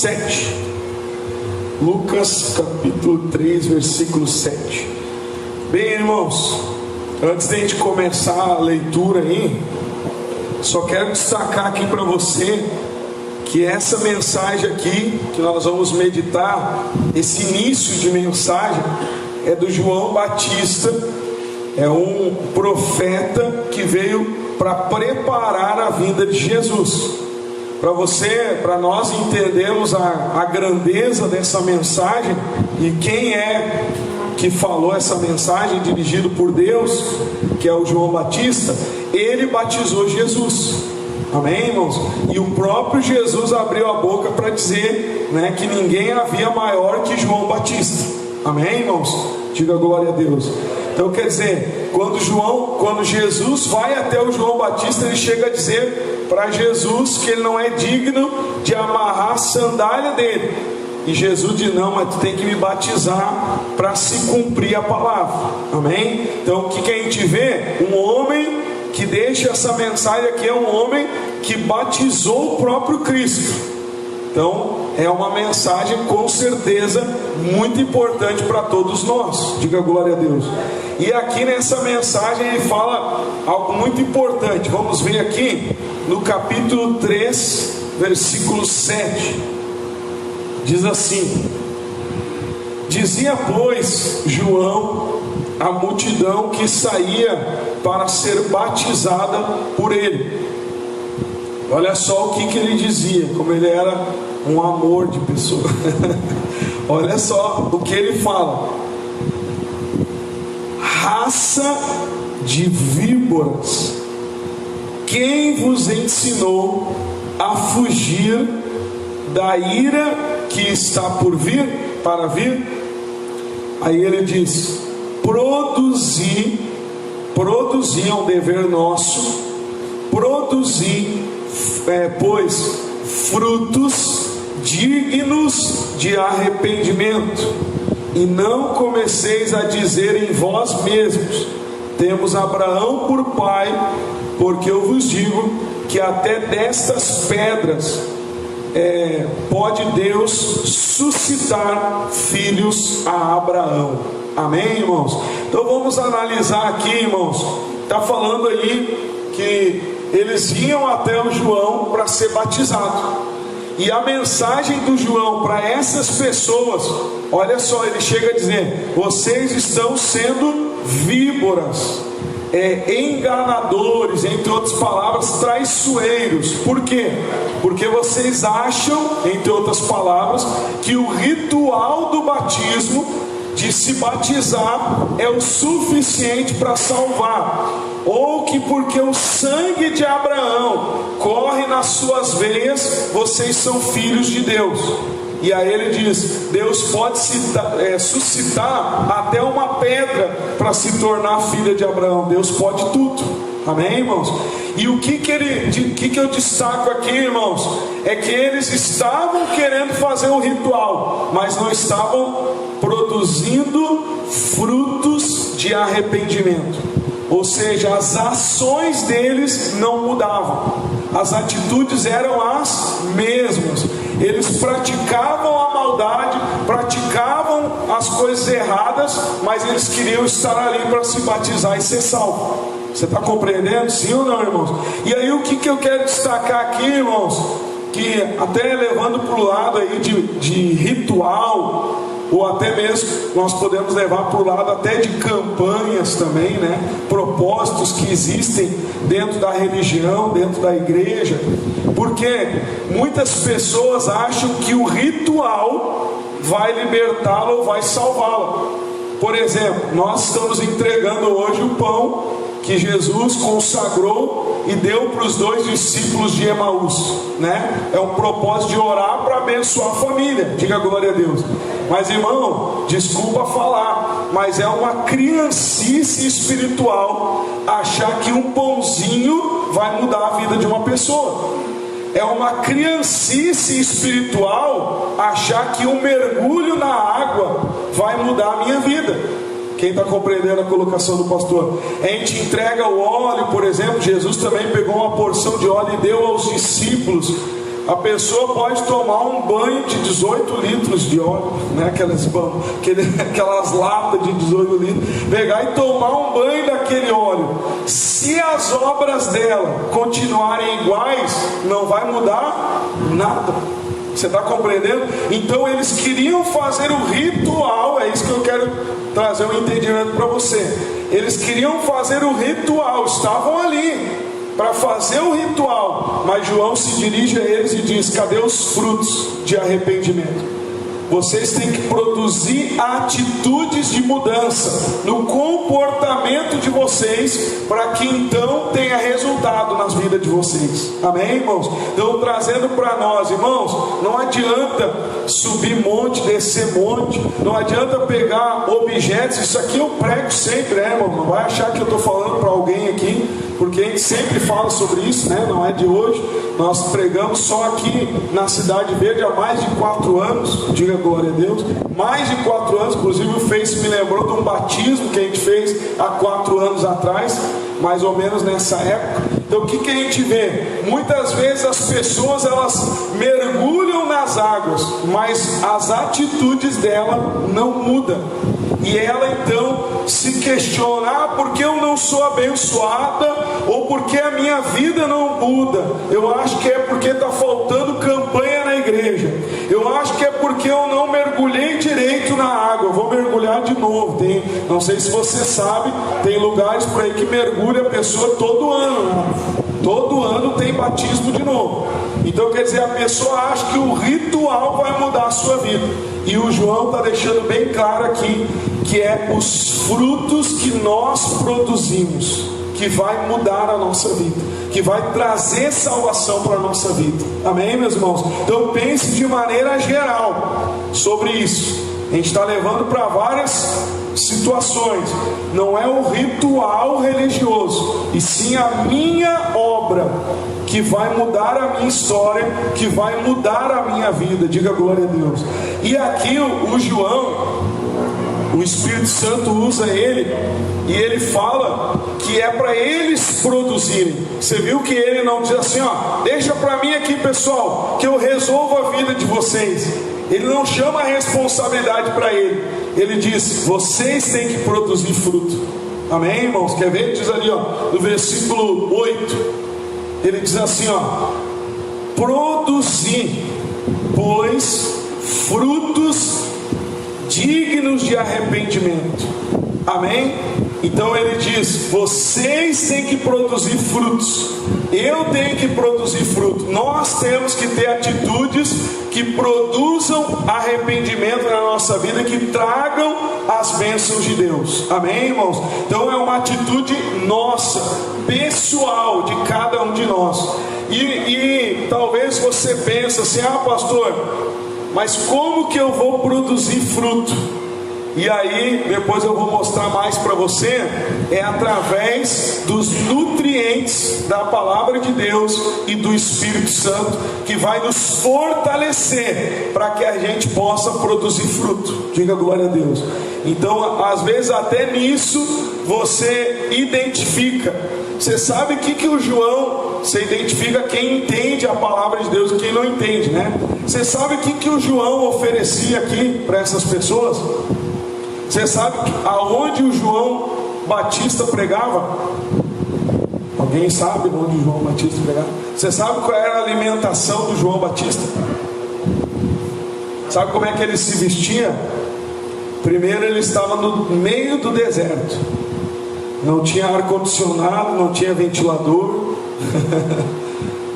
7. Lucas capítulo 3, versículo 7. Bem, irmãos, antes de a gente começar a leitura aí, só quero destacar aqui para você que essa mensagem aqui, que nós vamos meditar, esse início de mensagem, é do João Batista. É um profeta que veio para preparar a vinda de Jesus. Para nós entendermos a grandeza dessa mensagem e quem é que falou essa mensagem, dirigido por Deus, que é o João Batista. Ele batizou Jesus, amém, irmãos? E o próprio Jesus abriu a boca para dizer, né, que ninguém havia maior que João Batista, amém, irmãos? Diga glória a Deus. Então quer dizer, quando Jesus vai até o João Batista, ele chega a dizer para Jesus que ele não é digno de amarrar a sandália dele. E Jesus diz: não, mas tu tem que me batizar para se cumprir a palavra, amém? Então o que a gente vê? Um homem que deixa essa mensagem aqui, é um homem que batizou o próprio Cristo. Então é uma mensagem com certeza muito importante para todos nós. Diga glória a Deus. E aqui nessa mensagem ele fala algo muito importante. Vamos ver aqui no capítulo 3, versículo 7. Diz assim: dizia, pois, João à multidão que saía para ser batizada por ele. Olha só o que ele dizia, como ele era um amor de pessoa. Olha só o que ele fala: raça de víboras, quem vos ensinou a fugir da ira que está por vir, para vir? Aí ele diz: produzi é um dever nosso, produzi, pois, frutos dignos de arrependimento, e não comeceis a dizer em vós mesmos: temos Abraão por pai, porque eu vos digo que até destas pedras pode Deus suscitar filhos a Abraão. Amém, irmãos? Então vamos analisar aqui, irmãos. Está falando aí que eles iam até o João para ser batizado. E a mensagem do João para essas pessoas, olha só, ele chega a dizer: vocês estão sendo víboras, enganadores, entre outras palavras, traiçoeiros. Por quê? Porque vocês acham, entre outras palavras, que o ritual do batismo, de se batizar, é o suficiente para salvar, ou que porque o sangue de Abraão corre nas suas veias, vocês são filhos de Deus. E aí ele diz: Deus pode suscitar até uma pedra para se tornar filha de Abraão. Deus pode tudo, amém, irmãos? E o que eu destaco aqui, irmãos, é que eles estavam querendo fazer o ritual, mas não estavam produzindo frutos de arrependimento. Ou seja, as ações deles não mudavam, as atitudes eram as mesmas. Eles praticavam a maldade, praticavam as coisas erradas, mas eles queriam estar ali para se batizar e ser salvo. Você está compreendendo? Sim ou não, irmãos? E aí o que eu quero destacar aqui, irmãos, que até levando para o lado aí de ritual, ou até mesmo nós podemos levar para o lado até de campanhas também, né? Propósitos que existem dentro da religião, dentro da igreja, porque muitas pessoas acham que o ritual vai libertá-la ou vai salvá-la. Por exemplo, nós estamos entregando hoje o pão que Jesus consagrou e deu para os 2 discípulos de Emaús, né? É um propósito de orar para abençoar a família. Diga glória a Deus. Mas, irmão, desculpa falar, mas é uma criancice espiritual achar que um pãozinho vai mudar a vida de uma pessoa. É uma criancice espiritual achar que um mergulho na água vai mudar a minha vida. Quem está compreendendo a colocação do pastor? A gente entrega o óleo, por exemplo. Jesus também pegou uma porção de óleo e deu aos discípulos A pessoa pode tomar um banho de 18 litros de óleo, né? Aquelas latas de 18 litros, pegar e tomar um banho daquele óleo. Se as obras dela continuarem iguais, não vai mudar nada. Você está compreendendo? Então eles queriam fazer o ritual. É isso que eu quero trazer um entendimento para você. Eles queriam fazer o ritual, estavam ali para fazer o ritual, mas João se dirige a eles e diz: cadê os frutos de arrependimento? Vocês têm que produzir atitudes de mudança no comportamento de vocês, para que então tenha resultado nas vidas de vocês. Amém, irmãos? Então, trazendo para nós, irmãos, não adianta subir monte, descer monte, não adianta pegar objetos. Isso aqui eu prego sempre, né, irmão? Não vai achar que eu estou falando para alguém aqui, porque a gente sempre fala sobre isso, né? Não é de hoje. Nós pregamos só aqui na Cidade Verde há mais de 4 anos. Diga glória a Deus. Mais de 4 anos. Inclusive o Face me lembrou de um batismo que a gente fez há 4 anos atrás, mais ou menos nessa época. Então o que a gente vê? Muitas vezes as pessoas, elas mergulham nas águas, mas as atitudes dela não mudam. E ela então se questiona: por que eu não sou abençoada? Ou porque a minha vida não muda? Eu acho que é porque está faltando campanha na igreja. Eu acho que é porque eu não mergulhei direito na água. Eu vou mergulhar de novo. Não sei se você sabe, tem lugares por aí que mergulha a pessoa todo ano, né? Todo ano tem batismo de novo. Então quer dizer, a pessoa acha que o ritual vai mudar a sua vida. E o João está deixando bem claro aqui que é os frutos que nós produzimos que vai mudar a nossa vida, que vai trazer salvação para a nossa vida. Amém, meus irmãos? Então pense de maneira geral sobre isso. A gente está levando para várias situações. Não é o ritual religioso, e sim a minha obra que vai mudar a minha história, que vai mudar a minha vida. Diga glória a Deus. E aqui o João, o Espírito Santo usa ele, e ele fala que é para eles produzirem. Você viu que ele não diz assim: deixa para mim aqui, pessoal, que eu resolvo a vida de vocês. Ele não chama a responsabilidade para ele. Ele diz: vocês têm que produzir fruto. Amém, irmãos? Quer ver? Ele diz ali, no versículo 8, ele diz assim, produzir, pois, frutos dignos de arrependimento. Amém? Então ele diz: vocês têm que produzir frutos. Eu tenho que produzir fruto. Nós temos que ter atitudes que produzam arrependimento na nossa vida, que tragam as bênçãos de Deus. Amém, irmãos? Então é uma atitude nossa, pessoal, de cada um de nós. E talvez você pense assim: pastor, mas como que eu vou produzir fruto? E aí, depois eu vou mostrar mais para você. É através dos nutrientes da palavra de Deus e do Espírito Santo, que vai nos fortalecer para que a gente possa produzir fruto. Diga glória a Deus. Então, às vezes até nisso você identifica. Você sabe o que o João... Você identifica quem entende a palavra de Deus e quem não entende, né? Você sabe o que o João oferecia aqui para essas pessoas? Você sabe aonde o João Batista pregava? Alguém sabe onde o João Batista pregava? Você sabe qual era a alimentação do João Batista? Sabe como é que ele se vestia? Primeiro, ele estava no meio do deserto. Não tinha ar-condicionado, não tinha ventilador.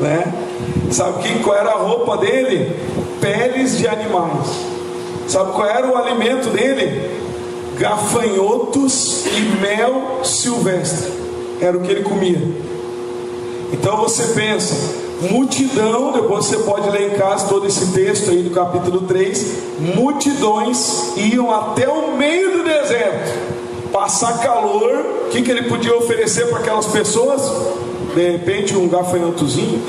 Né? Sabe qual era a roupa dele? Peles de animais. Sabe qual era o alimento dele? Gafanhotos e mel silvestre. Era o que ele comia. Então você pensa, multidão, depois você pode ler em casa todo esse texto aí do capítulo 3. Multidões iam até o meio do deserto passar calor. O que ele podia oferecer para aquelas pessoas? De repente um gafanhotozinho,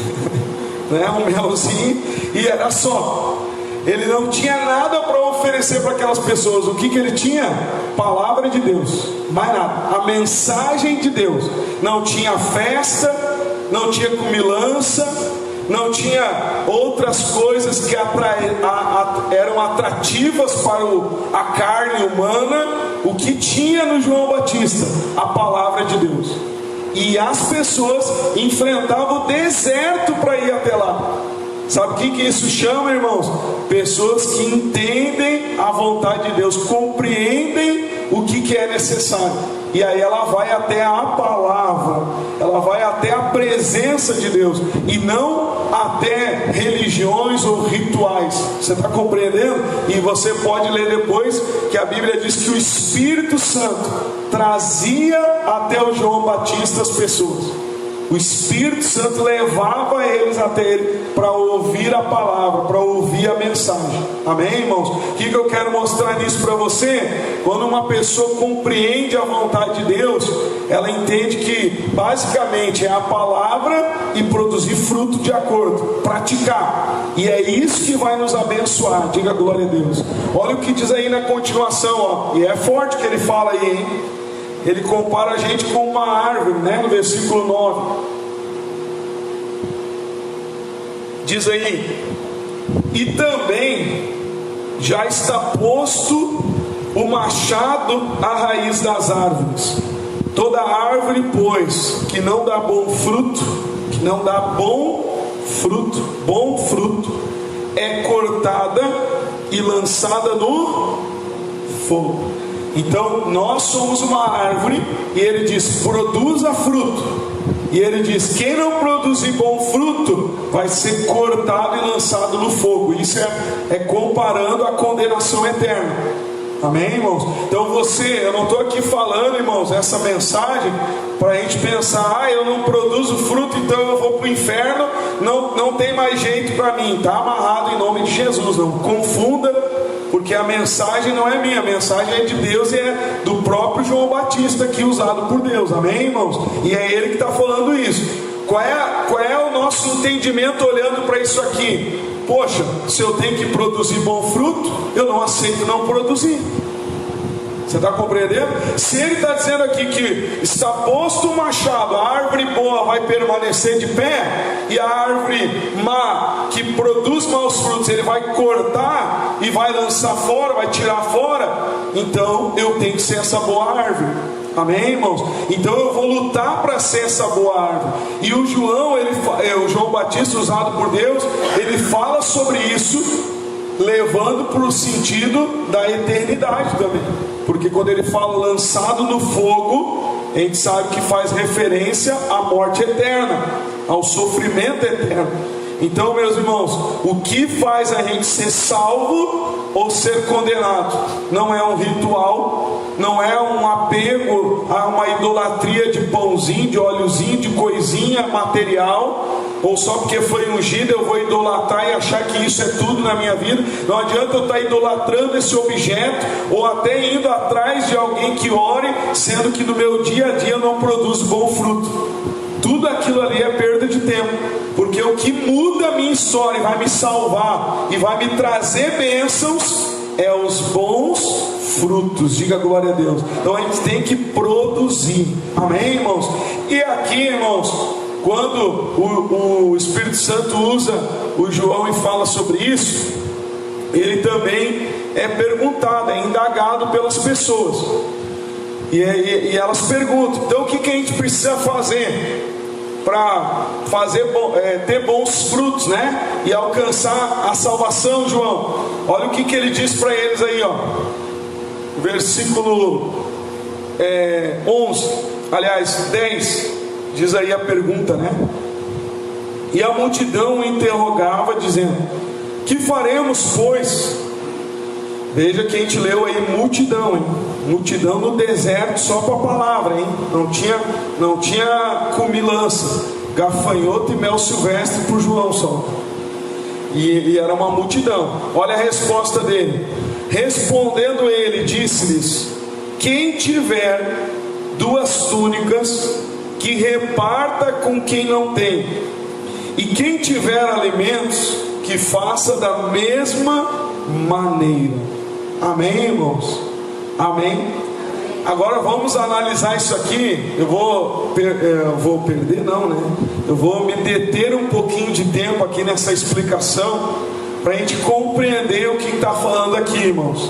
né? Um melzinho, e era só. Ele não tinha nada para oferecer para aquelas pessoas. O que ele tinha? Palavra de Deus, mais nada. A mensagem de Deus. Não tinha festa, não tinha comilança, não tinha outras coisas que eram atrativas para a carne humana. O que tinha no João Batista? A palavra de Deus. E as pessoas enfrentavam o deserto para ir até lá. Sabe o que isso chama, irmãos? Pessoas que entendem a vontade de Deus, compreendem o que é necessário. E aí ela vai até a palavra, ela vai até a presença de Deus, e não até religiões ou rituais. Você está compreendendo? E você pode ler depois que a Bíblia diz que o Espírito Santo trazia até o João Batista as pessoas. O Espírito Santo levava eles até ele para ouvir a palavra, para ouvir a mensagem. Amém, irmãos? O que eu quero mostrar nisso para você? Quando uma pessoa compreende a vontade de Deus, ela entende que basicamente é a palavra e produzir fruto de acordo, praticar. E é isso que vai nos abençoar. Diga glória a Deus. Olha o que diz aí na continuação, ó. E é forte que ele fala aí, hein? Ele compara a gente com uma árvore, né? No versículo 9 diz aí: e também já está posto o machado à raiz das árvores. Toda árvore, pois, que não dá bom fruto, bom fruto, é cortada e lançada no fogo. Então nós somos uma árvore, e ele diz: produza fruto. E ele diz: quem não produzir bom fruto vai ser cortado e lançado no fogo. Isso é comparando a condenação eterna. Amém, irmãos? Então eu não estou aqui falando, irmãos, essa mensagem para a gente pensar: eu não produzo fruto, então eu vou para o inferno, não tem mais jeito para mim. Está amarrado em nome de Jesus. Não confunda, porque a mensagem não é minha, a mensagem é de Deus e é do próprio João Batista aqui, usado por Deus. Amém, irmãos? E é ele que está falando isso. Qual é o nosso entendimento olhando para isso aqui? Poxa, se eu tenho que produzir bom fruto, eu não aceito não produzir. Você está compreendendo? Se ele está dizendo aqui que está posto o machado, a árvore boa vai permanecer de pé, e a árvore má, que produz maus frutos, ele vai cortar e vai lançar fora, vai tirar fora, então eu tenho que ser essa boa árvore. Amém, irmãos? Então eu vou lutar para ser essa boa árvore. E o João Batista, usado por Deus, ele fala sobre isso, levando para o sentido da eternidade também. Porque quando ele fala lançado no fogo, a gente sabe que faz referência à morte eterna, ao sofrimento eterno. Então, meus irmãos, o que faz a gente ser salvo ou ser condenado? Não é um ritual, não é um apego a uma idolatria de pãozinho, de óleozinho, de coisinha material, ou só porque foi ungido eu vou idolatrar e achar que isso é tudo na minha vida. Não adianta eu estar idolatrando esse objeto, ou até indo atrás de alguém que ore, sendo que no meu dia a dia eu não produzo bom fruto. Tudo aquilo ali é perda de tempo, porque o que muda a minha história, vai me salvar e vai me trazer bênçãos, é os bons frutos. Diga glória a Deus. Então a gente tem que produzir. Amém, irmãos? E aqui, irmãos, quando o Espírito Santo usa o João e fala sobre isso, ele também é perguntado, é indagado pelas pessoas. E elas perguntam: então o que a gente precisa fazer para ter bons frutos, né? E alcançar a salvação, João? Olha o que ele diz para eles aí, ó. Versículo 11, aliás 10, diz aí a pergunta, né? E a multidão o interrogava, dizendo: que faremos, pois? Veja que a gente leu aí multidão, hein? Multidão no deserto só com a palavra, hein? Não tinha comilança, gafanhoto e mel silvestre para o João só. E era uma multidão. Olha a resposta dele. Respondendo ele, disse-lhes: quem tiver 2 túnicas, que reparta com quem não tem, e quem tiver alimentos, que faça da mesma maneira. Amém, irmãos? Amém? Agora vamos analisar isso aqui. Eu vou perder, não, né? Eu vou me deter um pouquinho de tempo aqui nessa explicação, para a gente compreender o que está falando aqui, irmãos.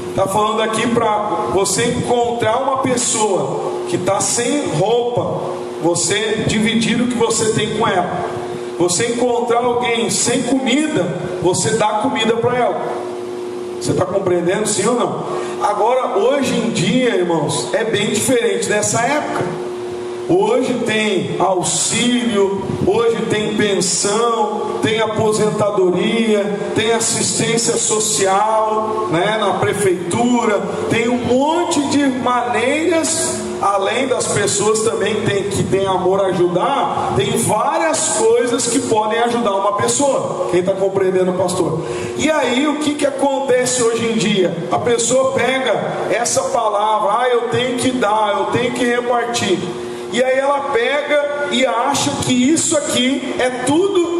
Está falando aqui para você encontrar uma pessoa que está sem roupa, você dividir o que você tem com ela. Você encontrar alguém sem comida, você dá comida para ela. Você está compreendendo, sim ou não? Agora, hoje em dia, irmãos, é bem diferente dessa época. Hoje tem auxílio, hoje tem pensão, tem aposentadoria, tem assistência social, né, na prefeitura, tem um monte de maneiras, além das pessoas também que tem amor a ajudar, tem várias coisas que podem ajudar uma pessoa. Quem está compreendendo, pastor? E aí, o que acontece hoje em dia? A pessoa pega essa palavra, eu tenho que dar, eu tenho que repartir. E aí ela pega e acha que isso aqui é tudo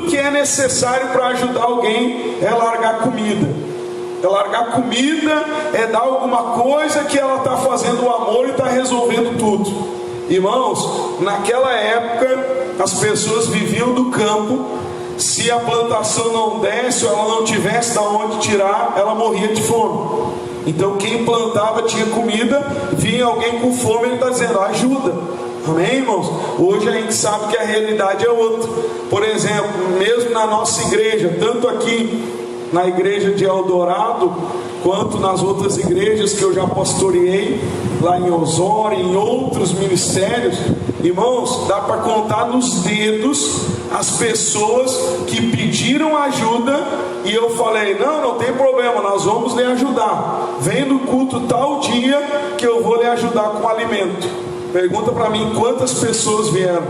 que é necessário para ajudar alguém, é largar comida. É largar comida, é dar alguma coisa que ela está fazendo o amor e está resolvendo tudo. Irmãos, naquela época as pessoas viviam do campo. Se a plantação não desse ou ela não tivesse de onde tirar, ela morria de fome. Então quem plantava tinha comida, vinha alguém com fome, ele está dizendo, ajuda. Amém, irmãos? Hoje a gente sabe que a realidade é outra. Por exemplo, mesmo na nossa igreja, tanto aqui na igreja de Eldorado, quanto nas outras igrejas que eu já pastoreei, lá em Osório, em outros ministérios, irmãos, dá para contar nos dedos as pessoas que pediram ajuda, e eu falei, não tem problema, nós vamos lhe ajudar, vem no culto tal dia que eu vou lhe ajudar com alimento. Pergunta para mim, quantas pessoas vieram?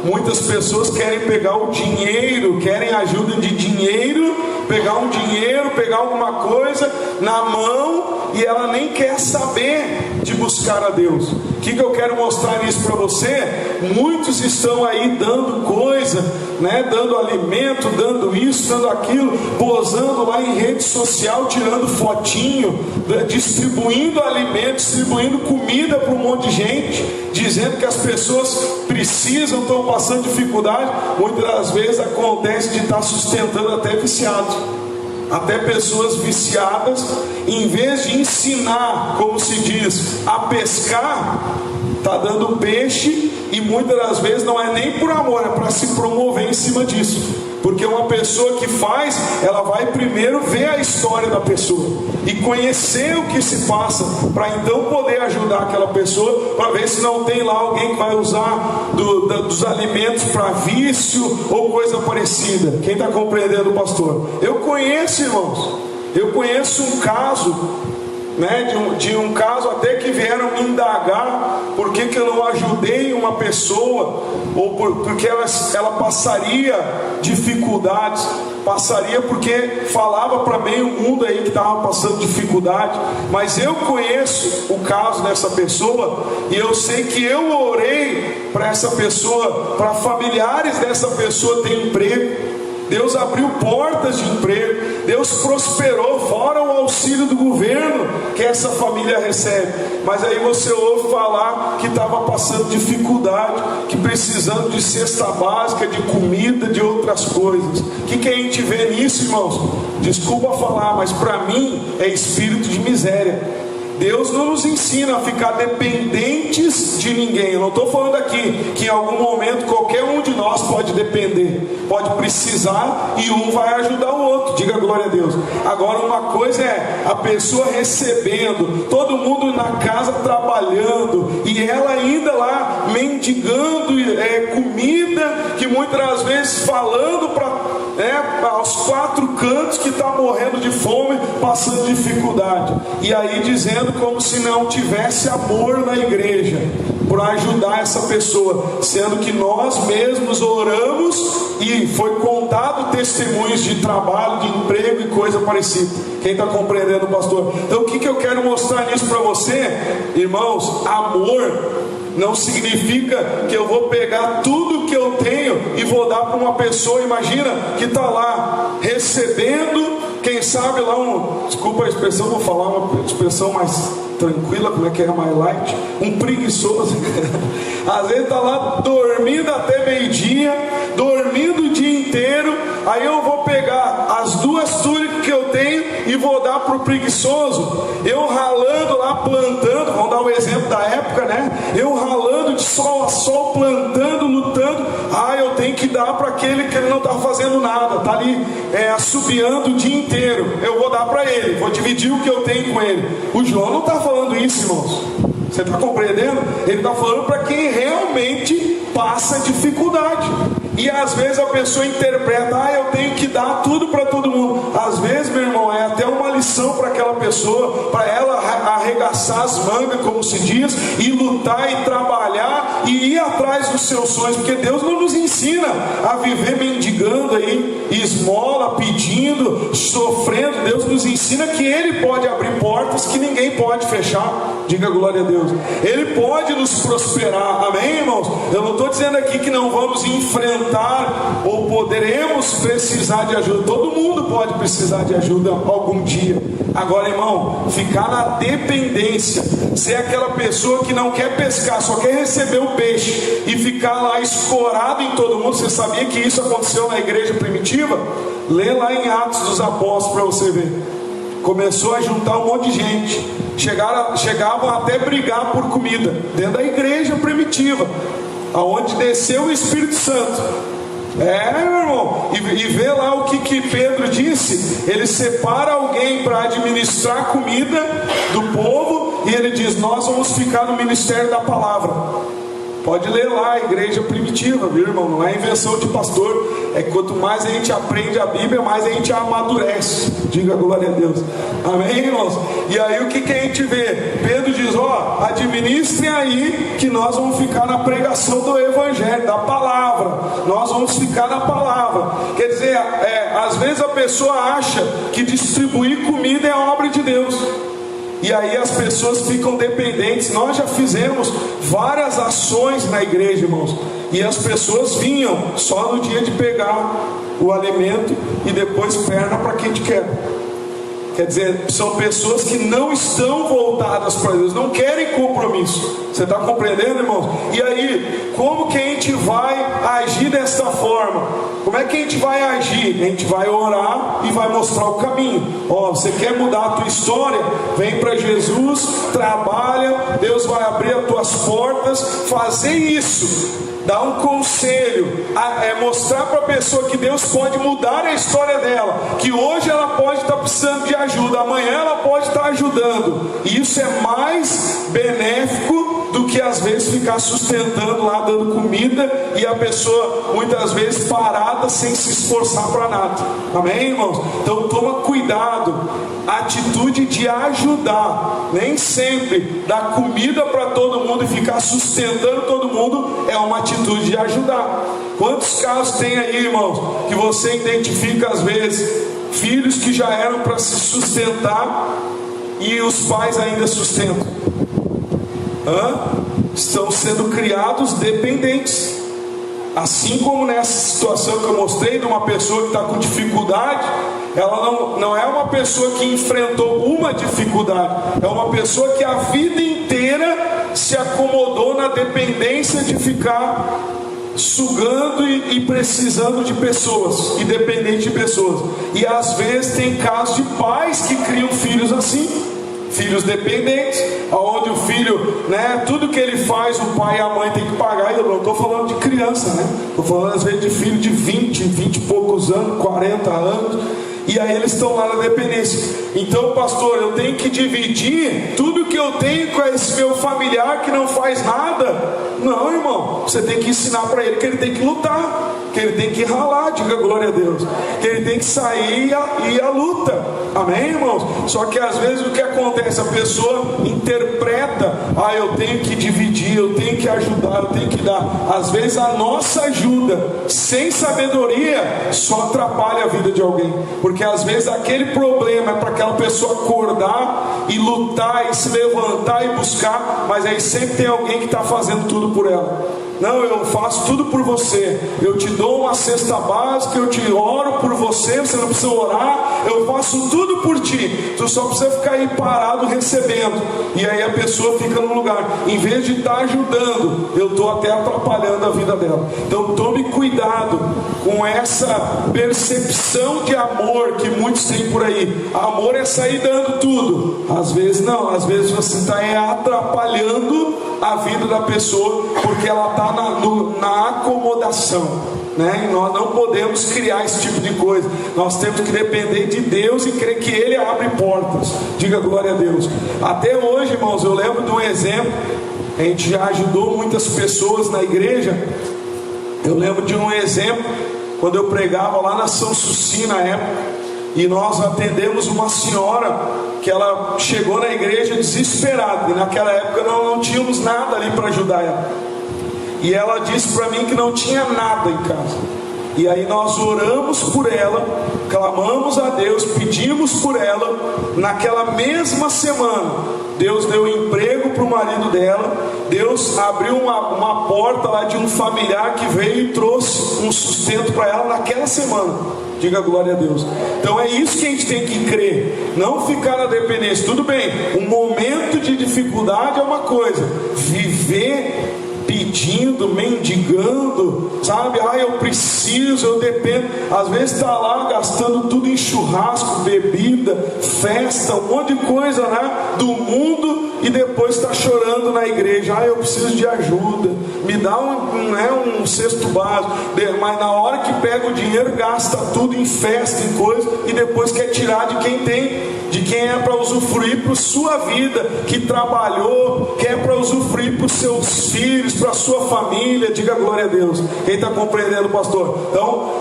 Muitas pessoas querem pegar o dinheiro, querem ajuda de dinheiro, pegar um dinheiro, pegar alguma coisa na mão, e ela nem quer saber de buscar a Deus. O que eu quero mostrar nisso para você? Muitos estão aí dando coisa, né? Dando alimento, dando isso, dando aquilo, posando lá em rede social, tirando fotinho, distribuindo alimento, distribuindo comida para um monte de gente, dizendo que as pessoas precisam, estão passando dificuldade. Muitas das vezes acontece de estar sustentando até viciados, até pessoas viciadas, em vez de ensinar, como se diz, a pescar, está dando peixe, e muitas das vezes não é nem por amor, é para se promover em cima disso. Porque uma pessoa que faz, ela vai primeiro ver a história da pessoa e conhecer o que se passa, para então poder ajudar aquela pessoa, para ver se não tem lá alguém que vai usar dos alimentos para vício ou coisa parecida. Quem está compreendendo, pastor? Eu conheço, irmãos, eu conheço um caso, né, de um caso até que vieram me indagar por que eu não ajudei uma pessoa, ou porque ela passaria dificuldades, porque falava para meio mundo aí que estava passando dificuldade. Mas eu conheço o caso dessa pessoa, e eu sei que eu orei para essa pessoa, para familiares dessa pessoa ter emprego. Deus abriu portas de emprego, Deus prosperou, fora o auxílio do governo que essa família recebe. Mas aí você ouve falar que estava passando dificuldade, que precisando de cesta básica, de comida, de outras coisas. O que a gente vê nisso, irmãos? Desculpa falar, mas para mim é espírito de miséria. Deus não nos ensina a ficar dependentes de ninguém. Eu não estou falando aqui que em algum momento qualquer um de nós pode depender, pode precisar, e um vai ajudar o outro. Diga glória a Deus. Agora, uma coisa é a pessoa recebendo, todo mundo na casa trabalhando, e ela ainda lá mendigando comida, que muitas das vezes falando aos quatro cantos que está morrendo de fome, passando dificuldade, e aí dizendo como se não tivesse amor na igreja para ajudar essa pessoa, sendo que nós mesmos oramos e foi contado testemunhos de trabalho, de emprego e coisa parecida. Quem está compreendendo, pastor? Então o que eu quero mostrar nisso para você, irmãos? Amor não significa que eu vou pegar tudo que eu tenho e vou dar para uma pessoa, imagina, que está lá recebendo, quem sabe lá desculpa a expressão, vou falar uma expressão mais tranquila, como é que é, mais light, um preguiçoso, às vezes está lá dormindo até meio-dia, dormindo o dia inteiro, aí eu vou pegar as 2 túnicas que eu tenho e vou dar para o preguiçoso, eu ralando lá, plantando, vamos dar o exemplo da época, né? Eu ralando de sol a sol, plantando, lutando, eu tenho que dar para aquele que ele não está fazendo nada, está ali assobiando o dia inteiro, eu vou dar para ele, vou dividir o que eu tenho com ele. O João não está falando isso, irmãos, você está compreendendo? Ele está falando para quem realmente passa dificuldade. E às vezes a pessoa interpreta, eu tenho que dar tudo para todo mundo. Às vezes, meu irmão, é até uma lição para aquela pessoa, para ela arregaçar as mangas, como se diz, e lutar e trabalhar e ir atrás dos seus sonhos, porque Deus não nos ensina a viver mendigando aí, esmola, pedindo, sofrendo. Deus nos ensina que Ele pode abrir portas que ninguém pode fechar. Diga glória a Deus. Ele pode nos prosperar, amém, irmãos? Eu não estou dizendo aqui que não vamos enfrentar ou poderemos precisar de ajuda. Todo mundo pode precisar de ajuda algum dia. Agora, irmão, ficar na dependência, ser aquela pessoa que não quer pescar, só quer receber o peixe e ficar lá escorado em todo mundo. Você sabia que isso aconteceu na igreja primitiva? Lê lá em Atos dos Apóstolos para você ver. Começou a juntar um monte de gente, chegavam até brigar por comida dentro da igreja primitiva, aonde desceu o Espírito Santo. Meu irmão, e vê lá o que Pedro disse. Ele separa alguém para administrar a comida do povo, e ele diz: nós vamos ficar no ministério da palavra. Pode ler lá a igreja primitiva, viu, irmão? Não é invenção de pastor. É que quanto mais a gente aprende a Bíblia, mais a gente amadurece. Diga glória a Deus. Amém, irmãos? E aí o que a gente vê? Pedro diz: administrem aí, que nós vamos ficar na pregação do Evangelho, da palavra. Nós vamos ficar na palavra. Quer dizer, às vezes a pessoa acha que distribuir comida é a obra de Deus. E aí as pessoas ficam dependentes. Nós já fizemos várias ações na igreja, irmãos, e as pessoas vinham só no dia de pegar o alimento e depois perna para quem te quer. Quer dizer, são pessoas que não estão voltadas para Deus, não querem compromisso. Você está compreendendo, irmãos? E aí, como que a gente vai agir dessa forma? Como é que a gente vai agir? A gente vai orar e vai mostrar o caminho. Você quer mudar a tua história? Vem para Jesus, trabalha, Deus vai abrir as tuas portas. Fazer isso, dar um conselho, mostrar para a pessoa que Deus pode mudar a história dela, que hoje ela pode estar precisando de ajuda, amanhã ela pode estar ajudando. E isso é mais benéfico do que às vezes ficar sustentando lá, dando comida, e a pessoa muitas vezes parada sem se esforçar para nada. Amém, irmãos? Então toma cuidado. A atitude de ajudar, nem sempre dar comida para todo mundo e ficar sustentando todo mundo é uma atitude de ajudar. Quantos casos tem aí, irmãos, que você identifica às vezes filhos que já eram para se sustentar e os pais ainda sustentam? Estão sendo criados dependentes. Assim como nessa situação que eu mostrei de uma pessoa que está com dificuldade, ela não é uma pessoa que enfrentou uma dificuldade, é uma pessoa que a vida inteira se acomodou na dependência de ficar sugando e precisando de pessoas, e dependente de pessoas. E às vezes tem casos de pais que criam filhos assim, filhos dependentes, onde o filho, tudo que ele faz, o pai e a mãe tem que pagar. E eu não estou falando de criança, estou falando às vezes de filho de 20 e poucos anos, 40 anos, e aí eles estão lá na dependência. Então, pastor, eu tenho que dividir tudo que eu tenho com esse meu familiar que não faz nada? Não, irmão, você tem que ensinar para ele que ele tem que lutar, que ele tem que ralar, diga glória a Deus, que ele tem que sair e ir à luta. Amém, irmãos? Só que às vezes o que acontece, a pessoa interpreta: eu tenho que dividir, eu tenho que ajudar, eu tenho que dar. Às vezes a nossa ajuda sem sabedoria só atrapalha a vida de alguém, porque às vezes aquele problema é para aquela pessoa acordar e lutar e se levantar e buscar, mas aí sempre tem alguém que está fazendo tudo por ela. Não, eu faço tudo por você, eu te dou uma cesta básica, eu te oro por você, você não precisa orar, eu faço tudo por ti, tu só precisa ficar aí parado recebendo. E aí a pessoa fica no lugar, em vez de estar ajudando, eu estou até atrapalhando a vida dela. Então tome cuidado com essa percepção de amor que muitos têm por aí. Amor é sair dando tudo. Às vezes não, às vezes você está atrapalhando a vida da pessoa, porque ela está na acomodação, né? E nós não podemos criar esse tipo de coisa. Nós temos que depender de Deus e crer que Ele abre portas. Diga glória a Deus. Até hoje, irmãos, eu lembro de um exemplo. A gente já ajudou muitas pessoas na igreja. Eu lembro de um exemplo quando eu pregava lá na São Suci na época, e nós atendemos uma senhora que ela chegou na igreja desesperada, e naquela época não tínhamos nada ali para ajudar ela, e ela disse para mim que não tinha nada em casa. E aí nós oramos por ela, clamamos a Deus, pedimos por ela. Naquela mesma semana, Deus deu emprego para o marido dela. Deus abriu uma porta lá de um familiar que veio e trouxe um sustento para ela naquela semana. Diga glória a Deus. Então é isso que a gente tem que crer, não ficar na dependência. Tudo bem, um momento de dificuldade é uma coisa, viver pedindo, mendigando, sabe? Eu preciso, eu dependo. Às vezes está lá gastando tudo em churrasco, bebida, festa, um monte de coisa, né? Do mundo, e depois está chorando na igreja. Eu preciso de ajuda, me dá um cesto básico. Mas na hora que pega o dinheiro, gasta tudo em festa, em coisa, e depois quer tirar de quem tem, de quem é para usufruir para sua vida, que trabalhou, quer para usufruir para os seus filhos, para a sua família. Diga glória a Deus. Quem está compreendendo, pastor? Então,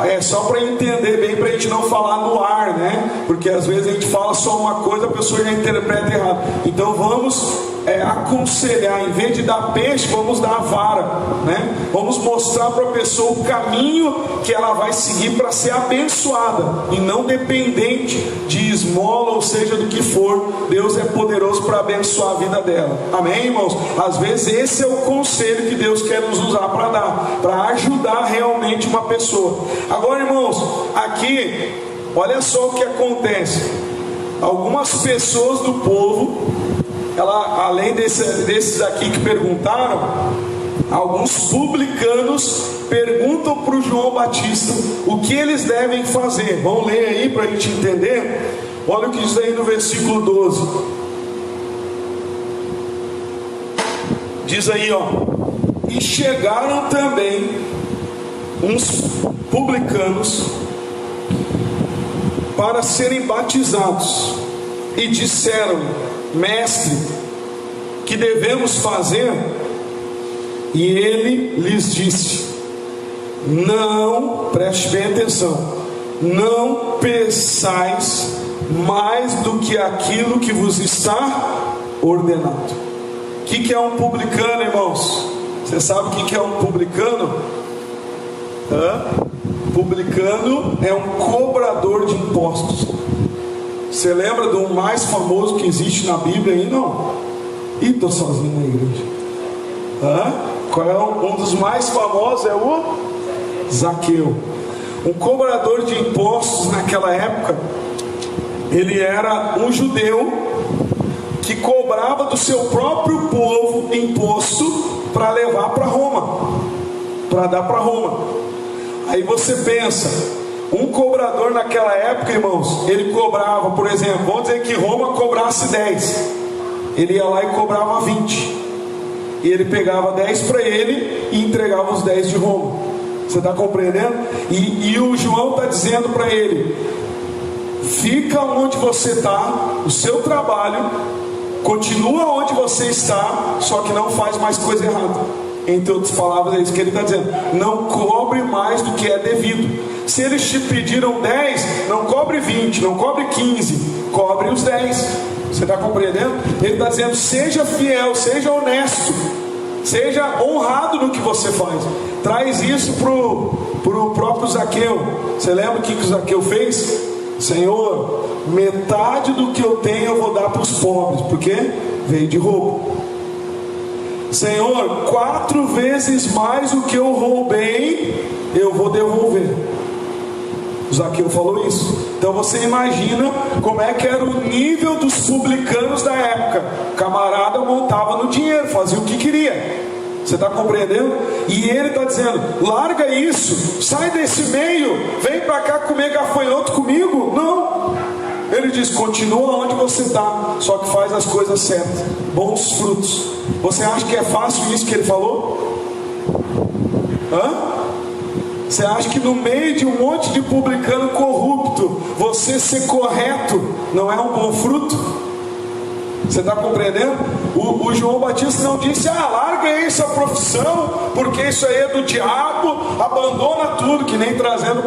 é só para entender bem, para a gente não falar no ar, né? Porque às vezes a gente fala só uma coisa, a pessoa já interpreta errado. Então vamos aconselhar, em vez de dar peixe, vamos dar a vara, né? Vamos mostrar para a pessoa o caminho que ela vai seguir para ser abençoada, e não dependente de esmola, ou seja, do que for. Deus é poderoso para abençoar a vida dela. Amém, irmãos? Às vezes esse é o conselho que Deus quer nos usar para dar, para ajudar realmente uma pessoa. Agora, irmãos, aqui, olha só o que acontece. Algumas pessoas do povo, além desses aqui que perguntaram, alguns publicanos perguntam para o João Batista o que eles devem fazer. Vamos ler aí para a gente entender. Olha o que diz aí no versículo 12. Diz aí, e chegaram também uns publicanos para serem batizados, e disseram: Mestre, que devemos fazer? E ele lhes disse: não, preste bem atenção, não pensais mais do que aquilo que vos está ordenado. O que é um publicano, irmãos? Você sabe o que é um publicano? Publicano é um cobrador de impostos. Você lembra do mais famoso que existe na Bíblia aí? Não? Estou sozinho na igreja. Qual é um dos mais famosos? É o Zaqueu. Um cobrador de impostos naquela época, ele era um judeu que cobrava do seu próprio povo imposto para levar para Roma, para dar para Roma. Aí você pensa, um cobrador naquela época, irmãos, ele cobrava, por exemplo, vamos dizer que Roma cobrasse 10, ele ia lá e cobrava 20, e ele pegava 10 para ele e entregava os 10 de Roma. Você está compreendendo? E o João está dizendo para ele: fica onde você está, o seu trabalho, continua onde você está, só que não faz mais coisa errada. Entre outras palavras, é isso que ele está dizendo: não cobre mais do que é devido. Se eles te pediram 10, não cobre 20, não cobre 15, cobre os 10. Você está compreendendo? Ele está dizendo: seja fiel, seja honesto, seja honrado no que você faz. Traz isso para o próprio Zaqueu. Você lembra o que o Zaqueu fez? Senhor, metade do que eu tenho eu vou dar para os pobres, porque veio de roubo. Senhor, 4 vezes mais o que eu roubei, eu vou devolver. Zaqueu falou isso. Então você imagina como é que era o nível dos publicanos da época. O camarada montava no dinheiro, fazia o que queria. Você está compreendendo? E ele está dizendo: larga isso, sai desse meio, vem para cá comer gafanhoto comigo. Não. Ele diz: continua onde você está, só que faz as coisas certas, bons frutos. Você acha que é fácil isso que ele falou? Você acha que no meio de um monte de publicano corrupto, você ser correto não é um bom fruto? Você está compreendendo? O João Batista não disse: larga essa profissão, porque isso aí é do diabo, abandona tudo, que nem trazendo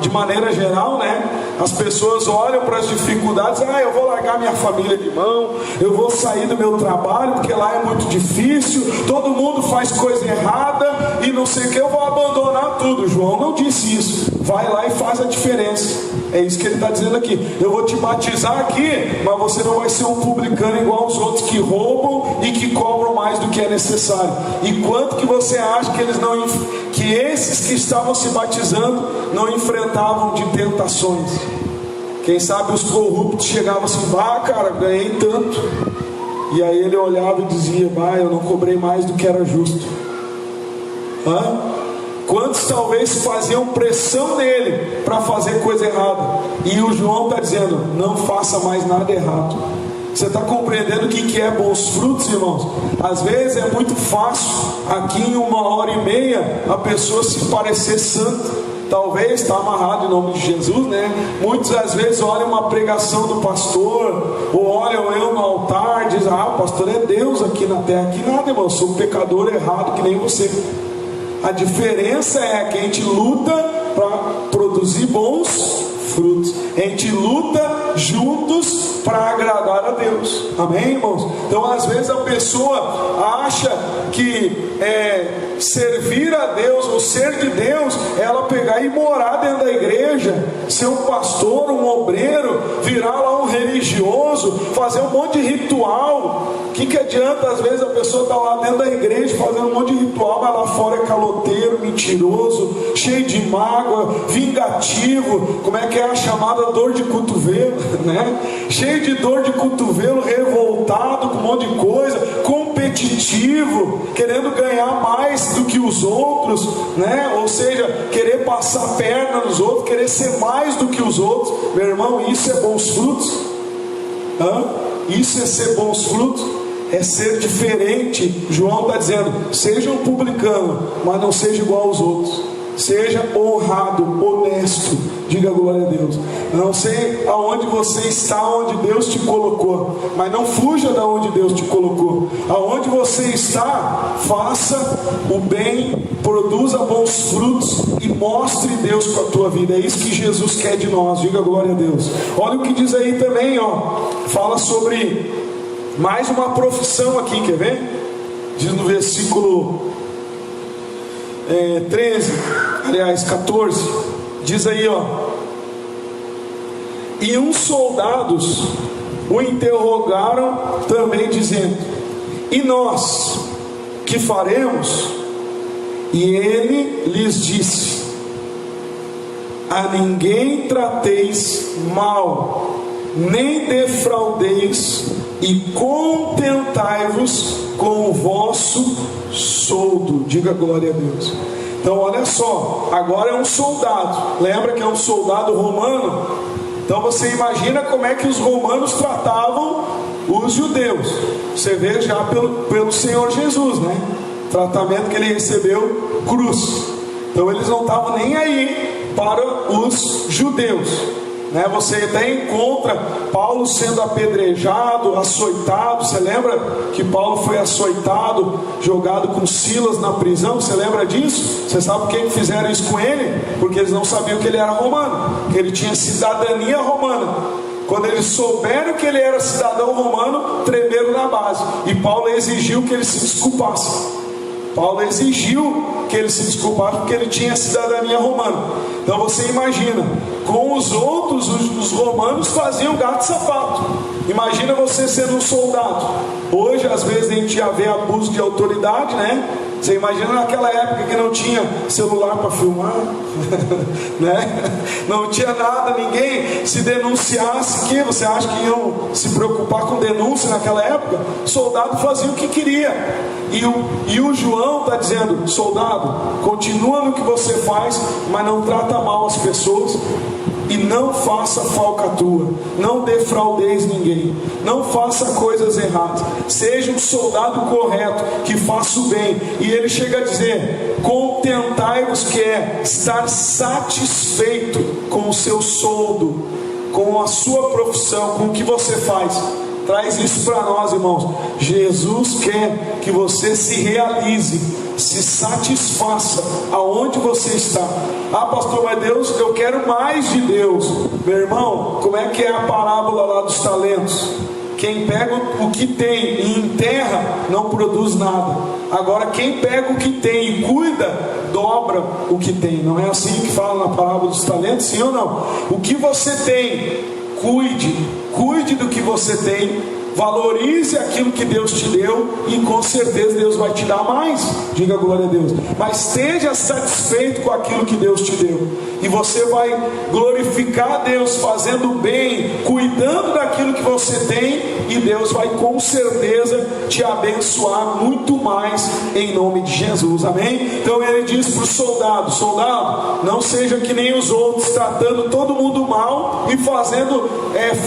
de maneira geral, né? As pessoas olham para as dificuldades: eu vou largar minha família de mão, eu vou sair do meu trabalho, porque lá é muito difícil, todo mundo faz coisa errada, e não sei o que, eu vou abandonar tudo. João não disse isso. Vai lá e faz a diferença. É isso que ele está dizendo aqui. Eu vou te batizar aqui, mas você não vai ser um publicano igual aos outros que roubam e que cobram mais do que é necessário. E quanto que você acha que esses que estavam se batizando não enfrentavam de tentações? Quem sabe os corruptos chegavam assim: cara, ganhei tanto. E aí ele olhava e dizia: eu não cobrei mais do que era justo. Quantos talvez faziam pressão nele para fazer coisa errada? E o João está dizendo: não faça mais nada errado. Você está compreendendo o que é bons frutos, irmãos? Às vezes é muito fácil, aqui em 1h30, a pessoa se parecer santa. Talvez está amarrado em nome de Jesus, né? Muitos às vezes olham uma pregação do pastor, ou olham eu no altar, dizem: o pastor é Deus aqui na terra. Aqui nada, irmão, eu sou um pecador errado que nem você. A diferença é que a gente luta para produzir bons frutos. A gente luta juntos para agradar a Deus. Amém, irmãos? Então às vezes a pessoa acha que servir a Deus ou ser de Deus é ela pegar e morar dentro da igreja, ser um pastor, um obreiro, virar lá um religioso, fazer um monte de ritual. O que adianta? Às vezes a pessoa está lá dentro da igreja fazendo um monte de ritual, mas lá fora é caloteiro, mentiroso, cheio de mágoa, vingativo. Como é que é a chamada dor de cotovelo, né? Cheio de dor de cotovelo, revoltado com um monte de coisa, competitivo, querendo ganhar mais do que os outros, né? Ou seja, querer passar a perna nos outros, querer ser mais do que os outros. Meu irmão, isso é bons frutos? Isso é ser bons frutos? É ser diferente. João está dizendo: seja um publicano, mas não seja igual aos outros. Seja honrado, honesto. Diga glória a Deus. Não sei aonde você está, onde Deus te colocou, mas não fuja da onde Deus te colocou. Aonde você está, faça o bem, produza bons frutos e mostre Deus com a tua vida. É isso que Jesus quer de nós. Diga glória a Deus. Olha o que diz aí também, fala sobre mais uma profissão aqui, quer ver? Diz no versículo 14, diz aí, e uns soldados o interrogaram também, dizendo: e nós, que faremos? E ele lhes disse: a ninguém trateis mal, nem defraudeis, e contentai-vos com o vosso soldo. Diga glória a Deus. Então olha só, agora é um soldado. Lembra que é um soldado romano? Então você imagina como é que os romanos tratavam os judeus. Você vê já pelo Senhor Jesus, né? Tratamento que ele recebeu, cruz. Então eles não estavam nem aí para os judeus, né? Você até encontra Paulo sendo apedrejado, açoitado. Você lembra que Paulo foi açoitado, jogado com Silas na prisão? Você lembra disso? Você sabe por que fizeram isso com ele? Porque eles não sabiam que ele era romano, que ele tinha cidadania romana. Quando eles souberam que ele era cidadão romano, tremeram na base. E Paulo exigiu que ele se desculpasse. Paulo exigiu que ele se desculpasse porque ele tinha cidadania romana. Então você imagina, com os outros, os romanos faziam gato e sapato. Imagina você sendo um soldado. Hoje às vezes a gente já vê abuso de autoridade, né? Você imagina naquela época que não tinha celular para filmar, né? Não tinha nada, ninguém se denunciasse, que você acha que iam se preocupar com denúncia naquela época? O soldado fazia o que queria. E o João está dizendo: soldado, continua no que você faz, mas não trata mal as pessoas. E não faça falcatrua, não defraudeis ninguém, não faça coisas erradas, seja um soldado correto, que faça o bem. E ele chega a dizer: contentai-vos, que é estar satisfeito com o seu soldo, com a sua profissão, com o que você faz. Traz isso para nós, irmãos. Jesus quer que você se realize, se satisfaça aonde você está. Ah, pastor, mas Deus, eu quero mais de Deus. Meu irmão, como é que é a parábola lá dos talentos? Quem pega o que tem e enterra, não produz nada. Agora quem pega o que tem e cuida, dobra o que tem. Não é assim que fala na parábola dos talentos? Sim ou não? O que você tem, cuide do que você tem, valorize aquilo que Deus te deu, e com certeza Deus vai te dar mais. Diga glória a Deus. Mas esteja satisfeito com aquilo que Deus te deu, e você vai glorificar a Deus fazendo bem, cuidando daquilo que você tem, e Deus vai com certeza te abençoar muito mais, em nome de Jesus, amém? Então ele diz para o soldado: soldado, não seja que nem os outros, tratando todo mundo mal e fazendo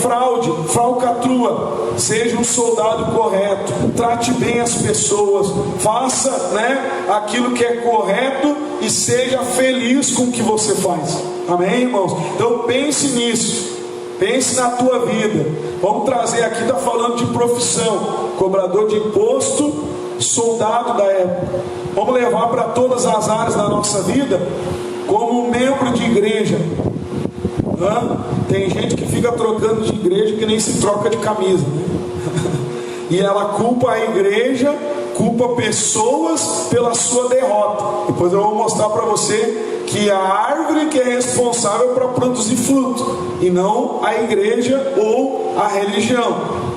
fraude, falcatrua. Seja um soldado correto, trate bem as pessoas, faça, aquilo que é correto, e seja feliz com o que você faz, amém, irmãos? Então pense nisso, pense na tua vida. Vamos trazer aqui, está falando de profissão, cobrador de imposto, soldado da época. Vamos levar para todas as áreas da nossa vida, como um membro de igreja. Tem gente que fica trocando de igreja que nem se troca de camisa, né? E ela culpa a igreja, culpa pessoas pela sua derrota. Depois eu vou mostrar para você que a árvore que é responsável para produzir fruto, e não a igreja ou a religião,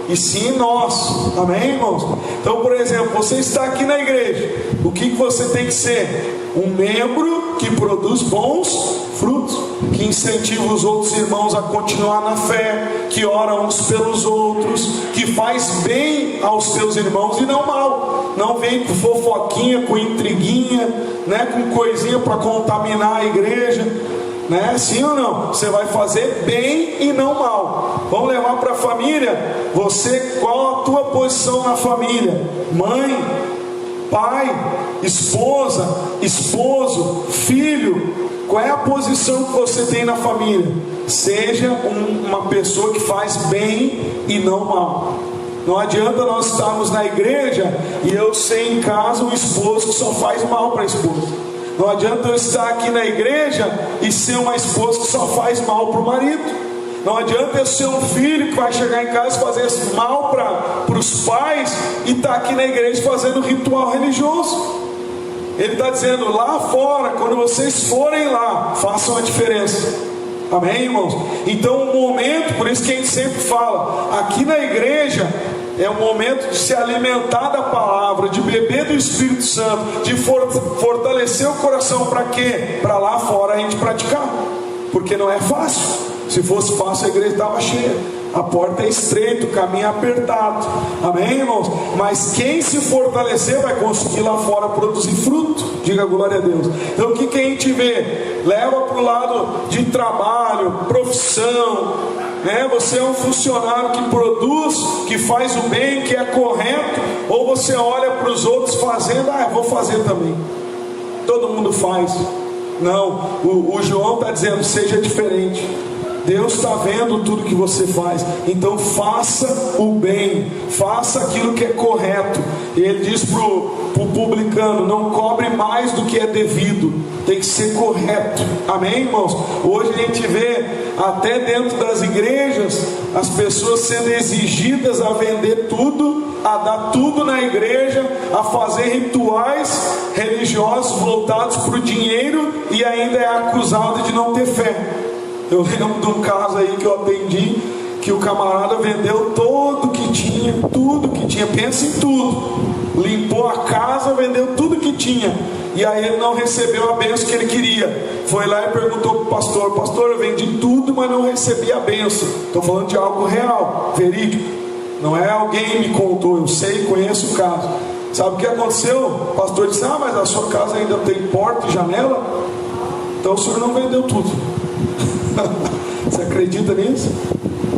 e sim nós, amém, irmãos? Então, por exemplo, você está aqui na igreja, o que você tem que ser? Um membro que produz bons frutos, que incentiva os outros irmãos a continuar na fé, que ora uns pelos outros, que faz bem aos seus irmãos e não mal. Não vem com fofoquinha, com intriguinha, com coisinha para contaminar a igreja, sim ou não? Você vai fazer bem e não mal. Vamos levar para a família. Qual a tua posição na família? Mãe, pai, esposa, esposo, filho. Qual é a posição que você tem na família? Seja uma pessoa que faz bem e não mal. Não adianta nós estarmos na igreja e eu ser em casa um esposo que só faz mal para a esposa. Não adianta eu estar aqui na igreja e ser uma esposa que só faz mal para o marido. Não adianta eu ser um filho que vai chegar em casa e fazer mal para os pais, e estar aqui na igreja fazendo ritual religioso. Ele está dizendo: lá fora, quando vocês forem lá, façam a diferença, amém, irmãos? Então o momento, por isso que a gente sempre fala, aqui na igreja é o momento de se alimentar da palavra, de beber do Espírito Santo, de fortalecer o coração. Para quê? Para lá fora a gente praticar, porque não é fácil. Se fosse fácil, a igreja estava cheia. A porta é estreita, o caminho é apertado, amém, irmãos? Mas quem se fortalecer vai conseguir lá fora produzir fruto. Diga glória a Deus. Então o que a gente vê? Leva para o lado de trabalho, profissão, Você é um funcionário que produz, que faz o bem, que é correto, ou você olha para os outros fazendo: eu vou fazer também, todo mundo faz. Não, o João está dizendo: seja diferente. Deus está vendo tudo que você faz, então faça o bem, faça aquilo que é correto. Ele diz para o publicano: não cobre mais do que é devido, tem que ser correto, amém, irmãos? Hoje a gente vê até dentro das igrejas as pessoas sendo exigidas a vender tudo, a dar tudo na igreja, a fazer rituais religiosos voltados para o dinheiro, e ainda é acusado de não ter fé. Eu lembro de um caso aí que eu atendi, que o camarada vendeu tudo que tinha, pensa em tudo, limpou a casa, vendeu tudo que tinha, e aí ele não recebeu a bênção que ele queria. Foi lá e perguntou para o pastor: pastor, eu vendi tudo, mas não recebi a bênção. Estou falando de algo real, verídico, não é alguém me contou, eu sei, conheço o caso. Sabe o que aconteceu? O pastor disse: ah, mas a sua casa ainda tem porta e janela, então o senhor não vendeu tudo. Você acredita nisso?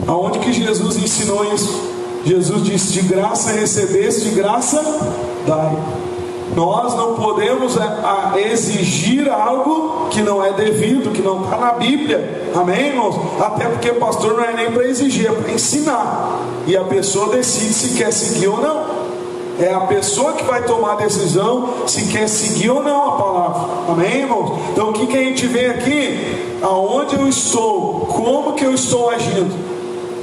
Aonde que Jesus ensinou isso? Jesus disse: de graça recebeste, de graça dai. Nós não podemos exigir algo que não é devido, que não está na Bíblia. Amém, irmãos? Até porque pastor não é nem para exigir, é para ensinar. E a pessoa decide se quer seguir ou não. É a pessoa que vai tomar a decisão se quer seguir ou não a palavra. Amém, irmãos? Então o que a gente vê aqui? Aonde eu estou? Como que eu estou agindo?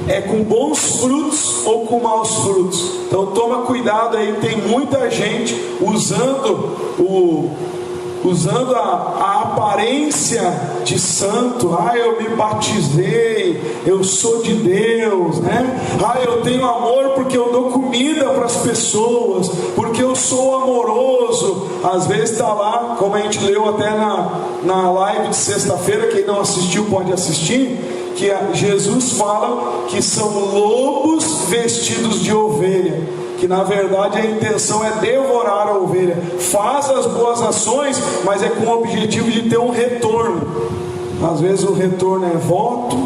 É com bons frutos ou com maus frutos? Então toma cuidado aí, tem muita gente usando a aparência de santo. Ah, eu me batizei, eu sou de Deus, né? Ah, eu tenho amor porque eu dou comida para as pessoas, porque eu sou amoroso. Às vezes está lá, como a gente leu até na live de sexta-feira, quem não assistiu pode assistir, que Jesus fala que são lobos vestidos de ovelha, que na verdade a intenção é devorar a ovelha. Faz as boas ações, mas é com o objetivo de ter um retorno. Às vezes o retorno é voto,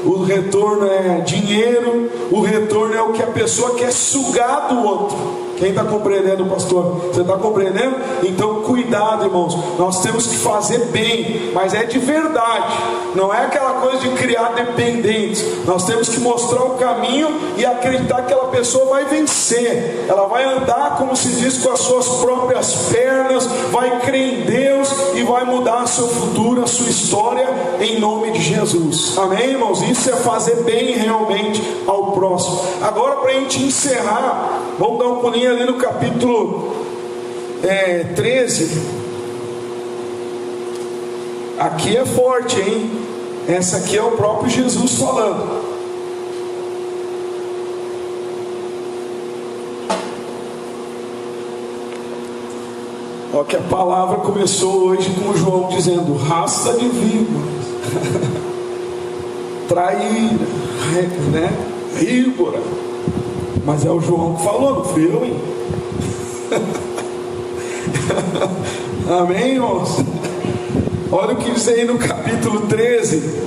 o retorno é dinheiro, o retorno é o que a pessoa quer sugar do outro. Quem está compreendendo, pastor? Você está compreendendo? Então cuidado, irmãos. Nós temos que fazer bem, mas é de verdade. Não é aquela coisa de criar dependentes. Nós temos que mostrar o caminho e acreditar que aquela pessoa vai vencer. Ela vai andar, como se diz, com as suas próprias pernas, vai crer em Deus e vai mudar seu futuro, a sua história, em nome de Jesus. Amém, irmãos? Isso é fazer bem realmente ao próximo. Agora, para a gente encerrar, vamos dar um pulinho ali no capítulo 13. Aqui é forte, hein? Essa aqui é o próprio Jesus falando. Olha que a palavra começou hoje com João dizendo: raça de víboras, traíra, né? Víbora. Mas é o João que falou, não fui eu, hein? Amém, irmãos? Olha o que diz aí no capítulo 13,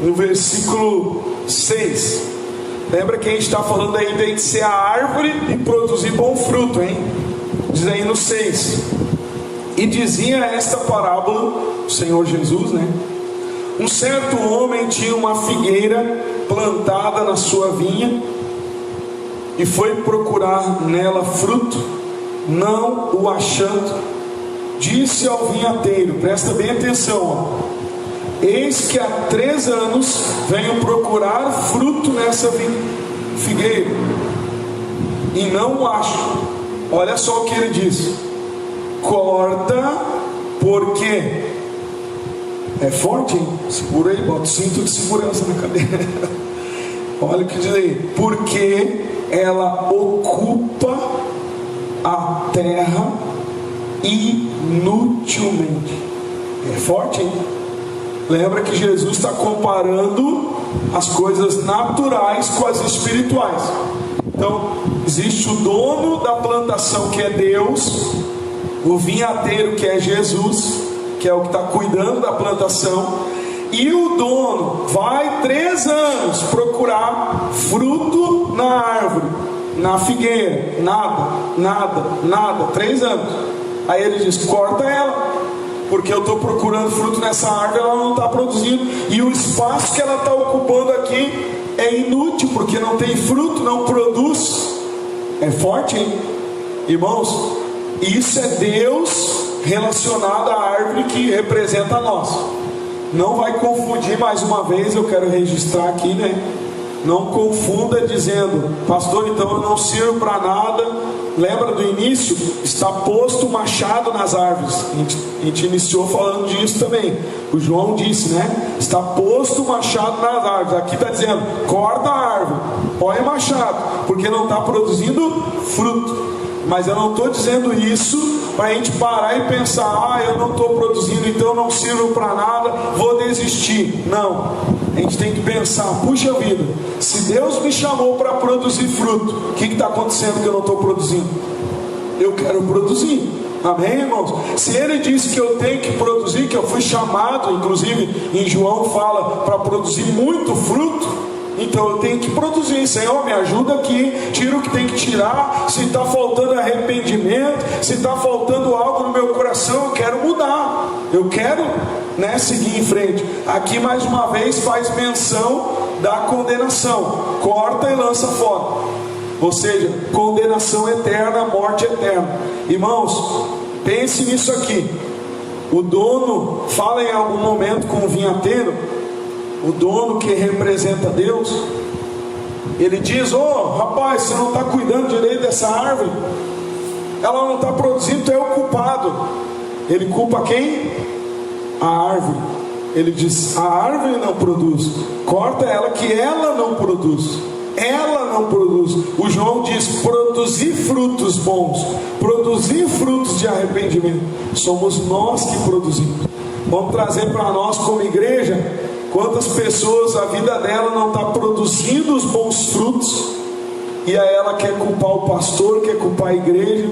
no versículo 6. Lembra que a gente está falando aí de ser a árvore e produzir bom fruto, hein? Diz aí no 6. E dizia esta parábola, o Senhor Jesus, né? Um certo homem tinha uma figueira plantada na sua vinha e foi procurar nela fruto, não o achando, disse ao vinhateiro, presta bem atenção, ó: eis que há 3 anos venho procurar fruto nessa figueira e não o acho. Olha só o que ele diz: corta, porque é forte, hein? Segura aí, bota o cinto de segurança na cadeira. Olha o que diz aí: porque ela ocupa a terra inutilmente. É forte, hein? Lembra que Jesus está comparando as coisas naturais com as espirituais. Então, existe o dono da plantação, que é Deus, o vinhateiro, que é Jesus, que é o que está cuidando da plantação, e o dono vai 3 anos procurar fruto na árvore, na figueira, nada, 3 anos. Aí ele diz: corta ela, porque eu estou procurando fruto nessa árvore, ela não está produzindo, e o espaço que ela está ocupando aqui é inútil, porque não tem fruto, não produz. É forte, hein? Irmãos, isso é Deus relacionado à árvore que representa nós. Não vai confundir, mais uma vez eu quero registrar aqui, né? Não confunda dizendo: pastor, então eu não sirvo para nada lembra do início? Está posto o machado nas árvores. A gente iniciou falando disso também. O João disse, né? Está posto o machado nas árvores. Aqui está dizendo, corta a árvore, põe o machado, porque não está produzindo fruto. Mas eu não estou dizendo isso para a gente parar e pensar, eu não estou produzindo, então eu não sirvo para nada, vou desistir. Não, a gente tem que pensar, puxa vida, se Deus me chamou para produzir fruto, o que está acontecendo que eu não estou produzindo? Eu quero produzir, amém, irmãos? Se Ele disse que eu tenho que produzir, que eu fui chamado, inclusive em João fala, para produzir muito fruto, então eu tenho que produzir. Senhor, me ajuda aqui, tira o que tem que tirar. Se está faltando arrependimento, se está faltando algo no meu coração, eu quero mudar, eu quero, né, seguir em frente. Aqui mais uma vez faz menção da condenação, corta e lança fora, ou seja, condenação eterna, morte eterna. Irmãos, pense nisso aqui. O dono fala em algum momento com o vinhateiro, o dono que representa Deus, ele diz, rapaz, você não está cuidando direito dessa árvore, ela não está produzindo, tu é o culpado. Ele culpa quem? A árvore. Ele diz, a árvore não produz, corta ela que ela não produz. Ela não produz. O João diz, produzir frutos bons, produzir frutos de arrependimento, somos nós que produzimos. Vamos trazer para nós como igreja. Quantas pessoas a vida dela não está produzindo os bons frutos, e aí ela quer culpar o pastor, quer culpar a igreja.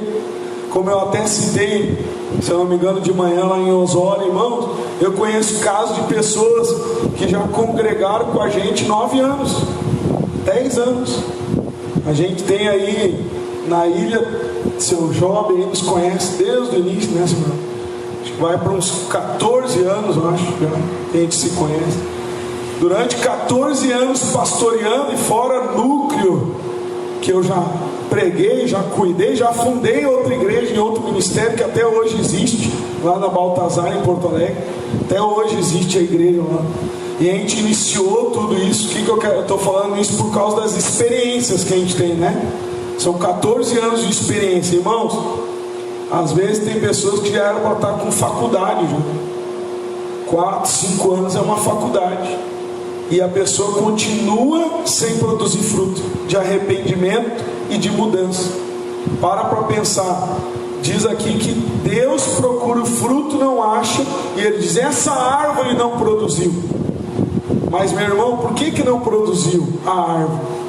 Como eu até citei, se eu não me engano, de manhã lá em Osório, irmãos, eu conheço casos de pessoas que já congregaram com a gente 9 anos, 10 anos. A gente tem aí na ilha, seu jovem aí nos conhece desde o início, né, senhor? Vai para uns 14 anos, eu acho, já que a gente se conhece. Durante 14 anos pastoreando, e fora núcleo que eu já preguei, já cuidei, já fundei outra igreja em outro ministério que até hoje existe, lá na Baltazar, em Porto Alegre. Até hoje existe a igreja lá. E a gente iniciou tudo isso. O que eu quero? Eu estou falando isso por causa das experiências que a gente tem, né? São 14 anos de experiência, irmãos. Às vezes tem pessoas que já eram para estar com faculdade, já. 4, 5 anos é uma faculdade, e a pessoa continua sem produzir fruto de arrependimento e de mudança. Para pensar. Diz aqui que Deus procura o fruto, não acha, e Ele diz, essa árvore não produziu. Mas meu irmão, por que não produziu a árvore?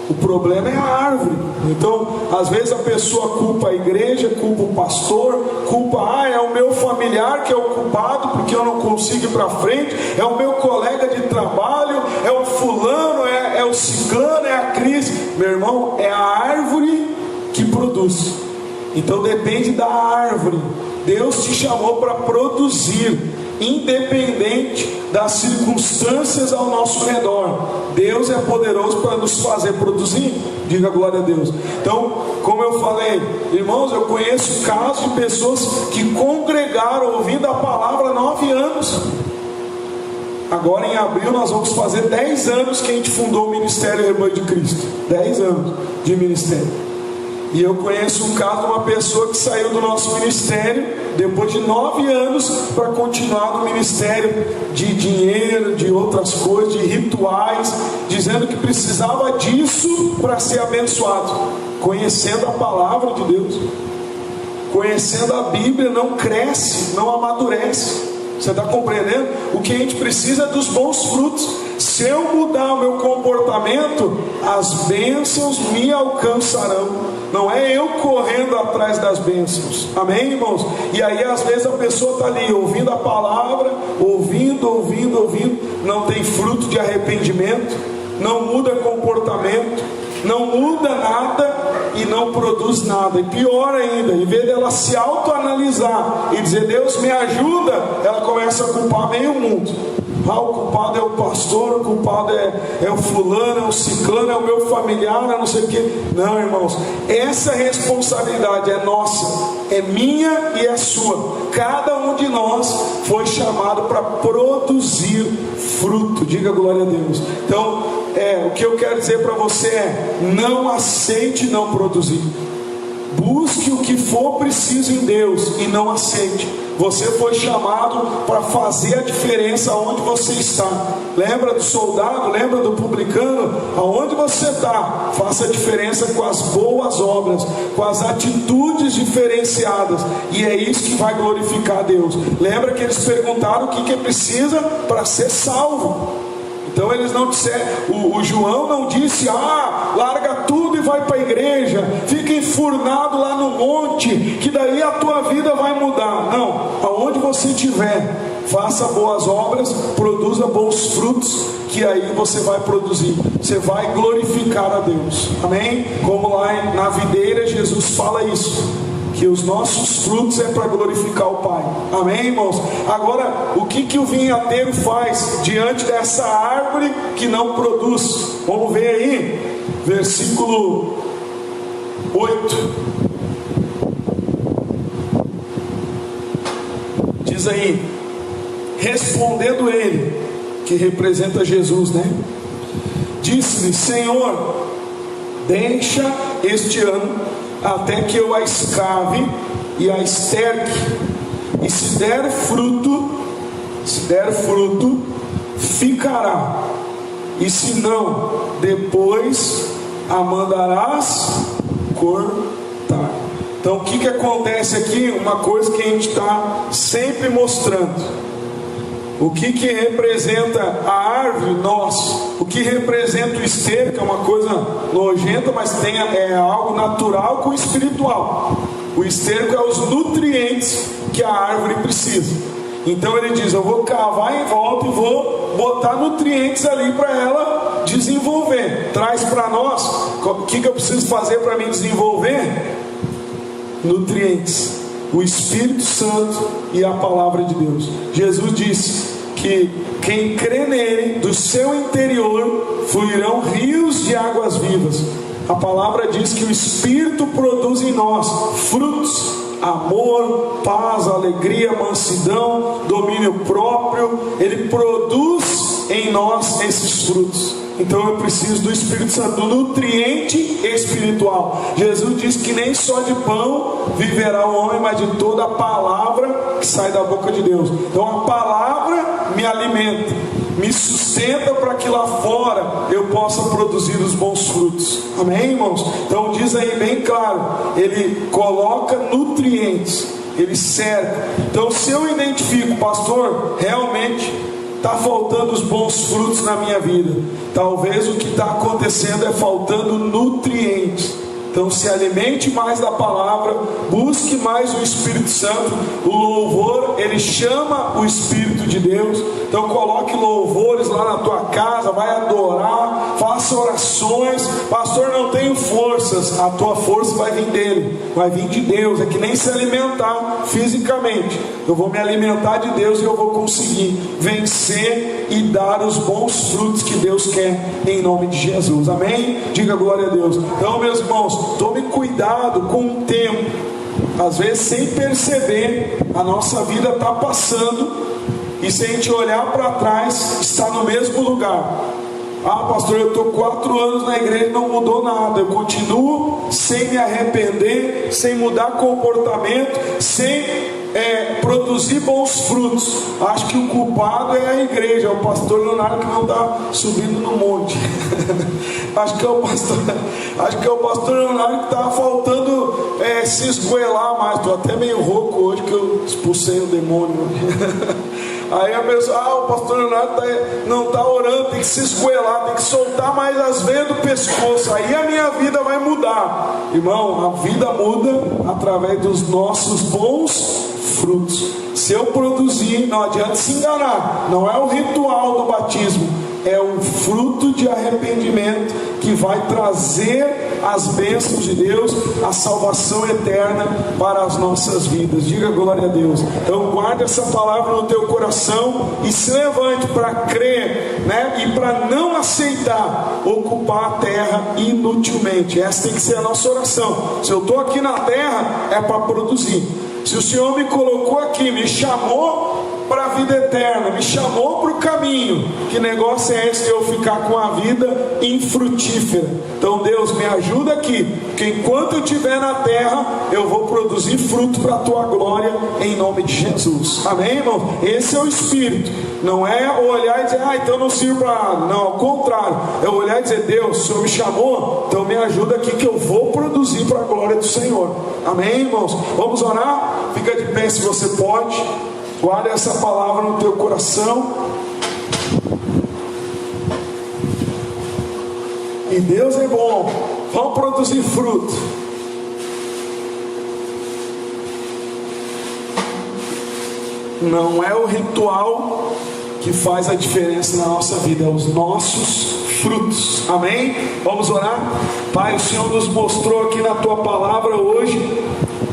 O problema é a árvore. Então, às vezes a pessoa culpa a igreja, culpa o pastor, culpa, é o meu familiar que é o culpado porque eu não consigo ir para frente, é o meu colega de trabalho, é o fulano, é o ciclano, é a crise. Meu irmão, é a árvore que produz. Então depende da árvore. Deus te chamou para produzir, independente das circunstâncias ao nosso redor. Deus é poderoso para nos fazer produzir. Diga glória a Deus. Então, como eu falei, irmãos, eu conheço casos de pessoas que congregaram ouvindo a palavra 9 anos. Agora em abril nós vamos fazer 10 anos que a gente fundou o Ministério Rebanho de Cristo. 10 anos de ministério. E eu conheço um caso de uma pessoa que saiu do nosso ministério depois de 9 anos para continuar no ministério de dinheiro, de outras coisas, de rituais, dizendo que precisava disso para ser abençoado. Conhecendo a palavra de Deus, conhecendo a Bíblia, não cresce, não amadurece. Você está compreendendo? O que a gente precisa é dos bons frutos. Se eu mudar o meu comportamento, as bênçãos me alcançarão. Não é eu correndo atrás das bênçãos. Amém, irmãos? E aí às vezes a pessoa está ali ouvindo a palavra, ouvindo, não tem fruto de arrependimento, não muda comportamento, não muda nada e não produz nada. E pior ainda, em vez dela se autoanalisar e dizer, Deus me ajuda, ela começa a culpar meio mundo. O culpado é o pastor, o culpado é o fulano, é o ciclano, é o meu familiar, é não sei o que. Não, irmãos, essa responsabilidade é nossa, é minha e é sua. Cada um de nós foi chamado para produzir fruto. Diga glória a Deus. Então, o que eu quero dizer para você é, não aceite não produzir. Busque o que for preciso em Deus e não aceite. Você foi chamado para fazer a diferença onde você está. Lembra do soldado? Lembra do publicano? Aonde você está, faça a diferença com as boas obras, com as atitudes diferenciadas. E é isso que vai glorificar a Deus. Lembra que eles perguntaram o que precisa para ser salvo. Então eles não disseram, o João não disse, larga tudo e vai para a igreja, fica enfurnado lá no monte, que daí a tua vida vai mudar. Não, aonde você estiver, faça boas obras, produza bons frutos, que aí você vai produzir, você vai glorificar a Deus, amém? Como lá na videira Jesus fala isso, que os nossos frutos é para glorificar o Pai, amém, irmãos? Agora, o que o vinhadeiro faz diante dessa árvore que não produz? Vamos ver aí, versículo 8, diz aí: respondendo ele, que representa Jesus, né? Disse-lhe: Senhor, deixa este ano até que eu a escave e a esterque, e se der fruto, ficará, e se não, depois a mandarás cortar. Então o que acontece aqui? Uma coisa que a gente está sempre mostrando. O que representa a árvore? Nós. O que representa o esterco? É uma coisa nojenta, mas é algo natural com espiritual. O esterco é os nutrientes que a árvore precisa. Então ele diz: eu vou cavar em volta e vou botar nutrientes ali para ela desenvolver. Traz para nós, o que eu preciso fazer para me desenvolver? Nutrientes, o Espírito Santo e a palavra de Deus. Jesus disse que quem crê nele, do seu interior fluirão rios de águas vivas. A palavra diz que o Espírito produz em nós frutos: amor, paz, alegria, mansidão, domínio próprio. Ele produz em nós esses frutos. Então eu preciso do Espírito Santo, do nutriente espiritual. Jesus disse que nem só de pão viverá o homem, mas de toda a palavra que sai da boca de Deus. Então a palavra me alimenta, me sustenta para que lá fora eu possa produzir os bons frutos. Amém, irmãos? Então diz aí bem claro, ele coloca nutrientes, ele cerca. Então se eu identifico, pastor, realmente está faltando os bons frutos na minha vida, talvez o que está acontecendo é faltando nutrientes. Então se alimente mais da palavra, busque mais o Espírito Santo. O louvor, ele chama o Espírito de Deus. Então coloque louvores lá na tua casa, vai adorar, faça orações. Pastor, não tenho forças. A tua força vai vir dele, vai vir de Deus. É que nem se alimentar fisicamente. Eu vou me alimentar de Deus e eu vou conseguir vencer e dar os bons frutos que Deus quer, em nome de Jesus, amém? Diga glória a Deus. Então, meus irmãos, tome cuidado com o tempo. Às vezes, sem perceber, a nossa vida está passando, e se a gente olhar para trás, está no mesmo lugar. Pastor, eu estou 4 anos na igreja e não mudou nada. Eu continuo sem me arrepender, sem mudar comportamento, sem produzir bons frutos. Acho que o culpado é a igreja, é o pastor Leonardo que não está subindo no monte. Acho que é o pastor Leonardo que está faltando se esgoelar mais. Estou até meio rouco hoje que eu expulsei o demônio. Aí a pessoa, o pastor Leonardo não está orando, tem que se esgoelar, tem que soltar mais as veias do pescoço, aí a minha vida vai mudar. Irmão, a vida muda através dos nossos bons frutos. Se eu produzir, não adianta se enganar, não é o ritual do batismo, é um fruto de arrependimento que vai trazer as bênçãos de Deus, a salvação eterna para as nossas vidas. Diga glória a Deus. Então guarde essa palavra no teu coração e se levante para crer, né? E para não aceitar ocupar a terra inutilmente. Essa tem que ser a nossa oração. Se eu estou aqui na terra, é para produzir. Se o Senhor me colocou aqui, me chamou para a vida eterna, me chamou para o caminho. Que negócio é esse de eu ficar com a vida infrutífera? Então Deus, me ajuda aqui, porque enquanto eu estiver na terra, eu vou produzir fruto para a tua glória, em nome de Jesus. Amém, irmão? Esse é o Espírito. Não é olhar e dizer, então não sirvo para nada. Não, ao contrário, é olhar e dizer, Deus, o Senhor me chamou, então me ajuda aqui que eu vou produzir para a glória do Senhor. Amém, irmãos? Vamos orar? Fica de pé se você pode. Guarda essa palavra no teu coração. E Deus é bom. Vamos produzir fruto. Não é o ritual que faz a diferença na nossa vida, é os nossos frutos. Amém? Vamos orar? Pai, o Senhor nos mostrou aqui na tua palavra hoje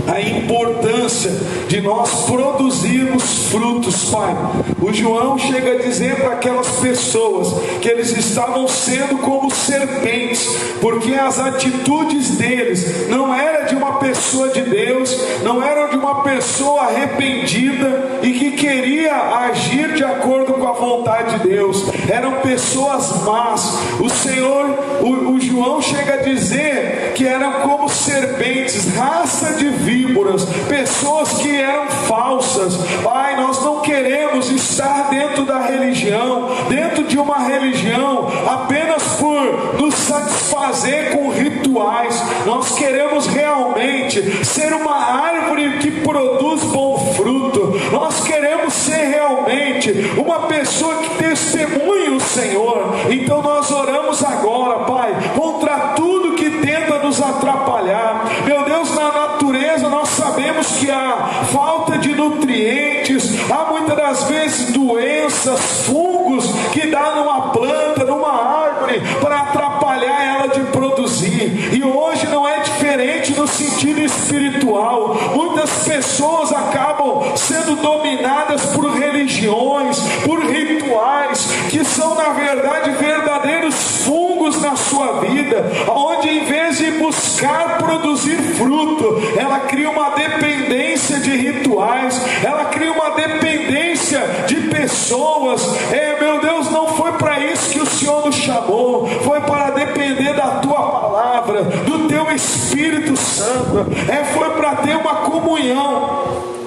a importância de nós produzirmos frutos, Pai. O João chega a dizer para aquelas pessoas que eles estavam sendo como serpentes, porque as atitudes deles não eram de uma pessoa de Deus, não eram de uma pessoa arrependida e que queria agir de acordo com a vontade de Deus. Eram pessoas más. O Senhor, o João chega a dizer que eram como serpentes, raça de víboras, pessoas que eram falsas. Pai, nós não queremos estar dentro da religião, dentro de uma religião apenas por nos satisfazer com rituais. Nós queremos realmente ser uma árvore que produz bom fruto. Nós queremos ser realmente uma pessoa que testemunha o Senhor. Então nós oramos agora, Pai, contra tudo que tenta nos atrapalhar. Meu Deus, na natureza nós sabemos que há falta de nutrientes, há muitas das vezes doenças, fungos que dá numa planta, numa árvore, para atrapalhar ela de produzir. E hoje não é diferente no sentido espiritual. Muitas pessoas acabam sendo dominadas por religiões, por rituais, que são na verdade verdadeiros fungos na sua vida, onde em vez de buscar produzir fruto, ela cria uma dependência de rituais, ela cria uma dependência de pessoas. Meu Deus, não foi para isso que o Senhor nos chamou, foi para depender da tua palavra, do teu Espírito Santo, foi para ter uma comunhão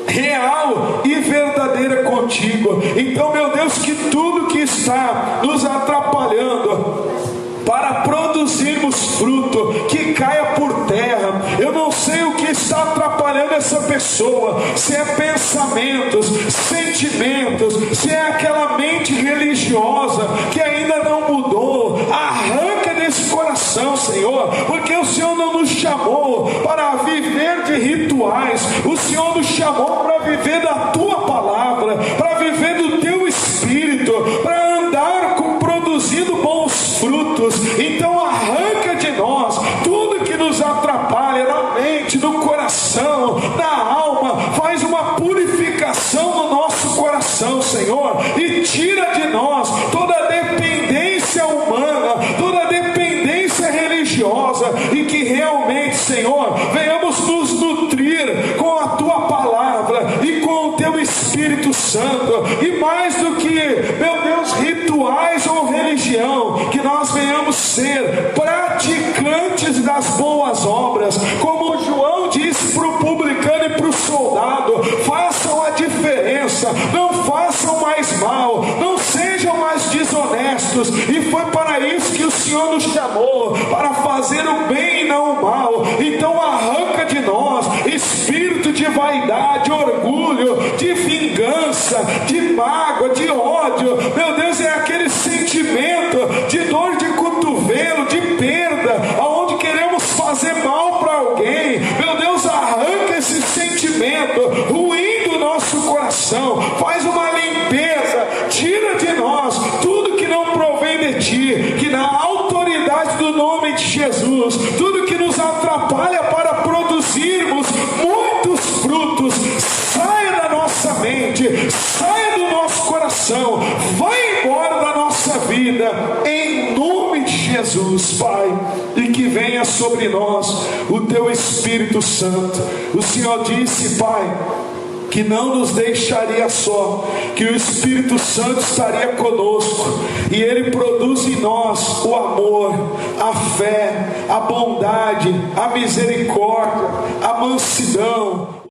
real e verdadeira contigo. Então, meu Deus, que tudo que está nos atrapalhando para produzirmos fruto, que caia por terra. Eu não sei o que está atrapalhando essa pessoa, se é pensamentos, sentimentos, se é aquela mente religiosa que ainda não mudou. Arranca desse coração, Senhor, porque o Senhor não nos chamou para viver de rituais, o Senhor nos chamou para viver da tua palavra, para viver do teu Espírito, para andar produzindo bons frutos. Então arranca de nós tudo que nos atrapalha na mente, no coração, na alma. Faz uma purificação no nosso coração, Senhor, e tira de nós toda a dependência humana, toda a dependência religiosa, e que realmente, Senhor, venhamos nos nutrir com a tua palavra e com o teu Espírito Santo. E mais do que, meu Deus, rituais ou religião, que nós venhamos ser praticantes das boas obras, como João disse para o publicano e para o soldado: façam a diferença, não façam mais mal, não sejam mais desonestos. E foi para isso que o Senhor nos chamou, para fazer o bem e não o mal. Então arranca de nós espírito de vaidade, orgulho, de vingança, de mágoa, de ódio. Meu Deus, é aquele sentimento de dor de cotovelo, de perda, aonde queremos fazer mal para alguém. Meu Deus, arranca esse sentimento ruim do nosso coração, faz uma limpeza, tira de nós tudo que não provém de ti, que na autoridade do nome de Jesus, tudo que nos atrapalha para produzirmos muitos frutos, saia da nossa mente, saia do nosso coração, vai embora da nossa vida, em nome de Jesus, Pai. E que venha sobre nós o teu Espírito Santo. O Senhor disse, Pai, que não nos deixaria só, que o Espírito Santo estaria conosco, e Ele produz em nós o amor, a fé, a bondade, a misericórdia, a mansidão,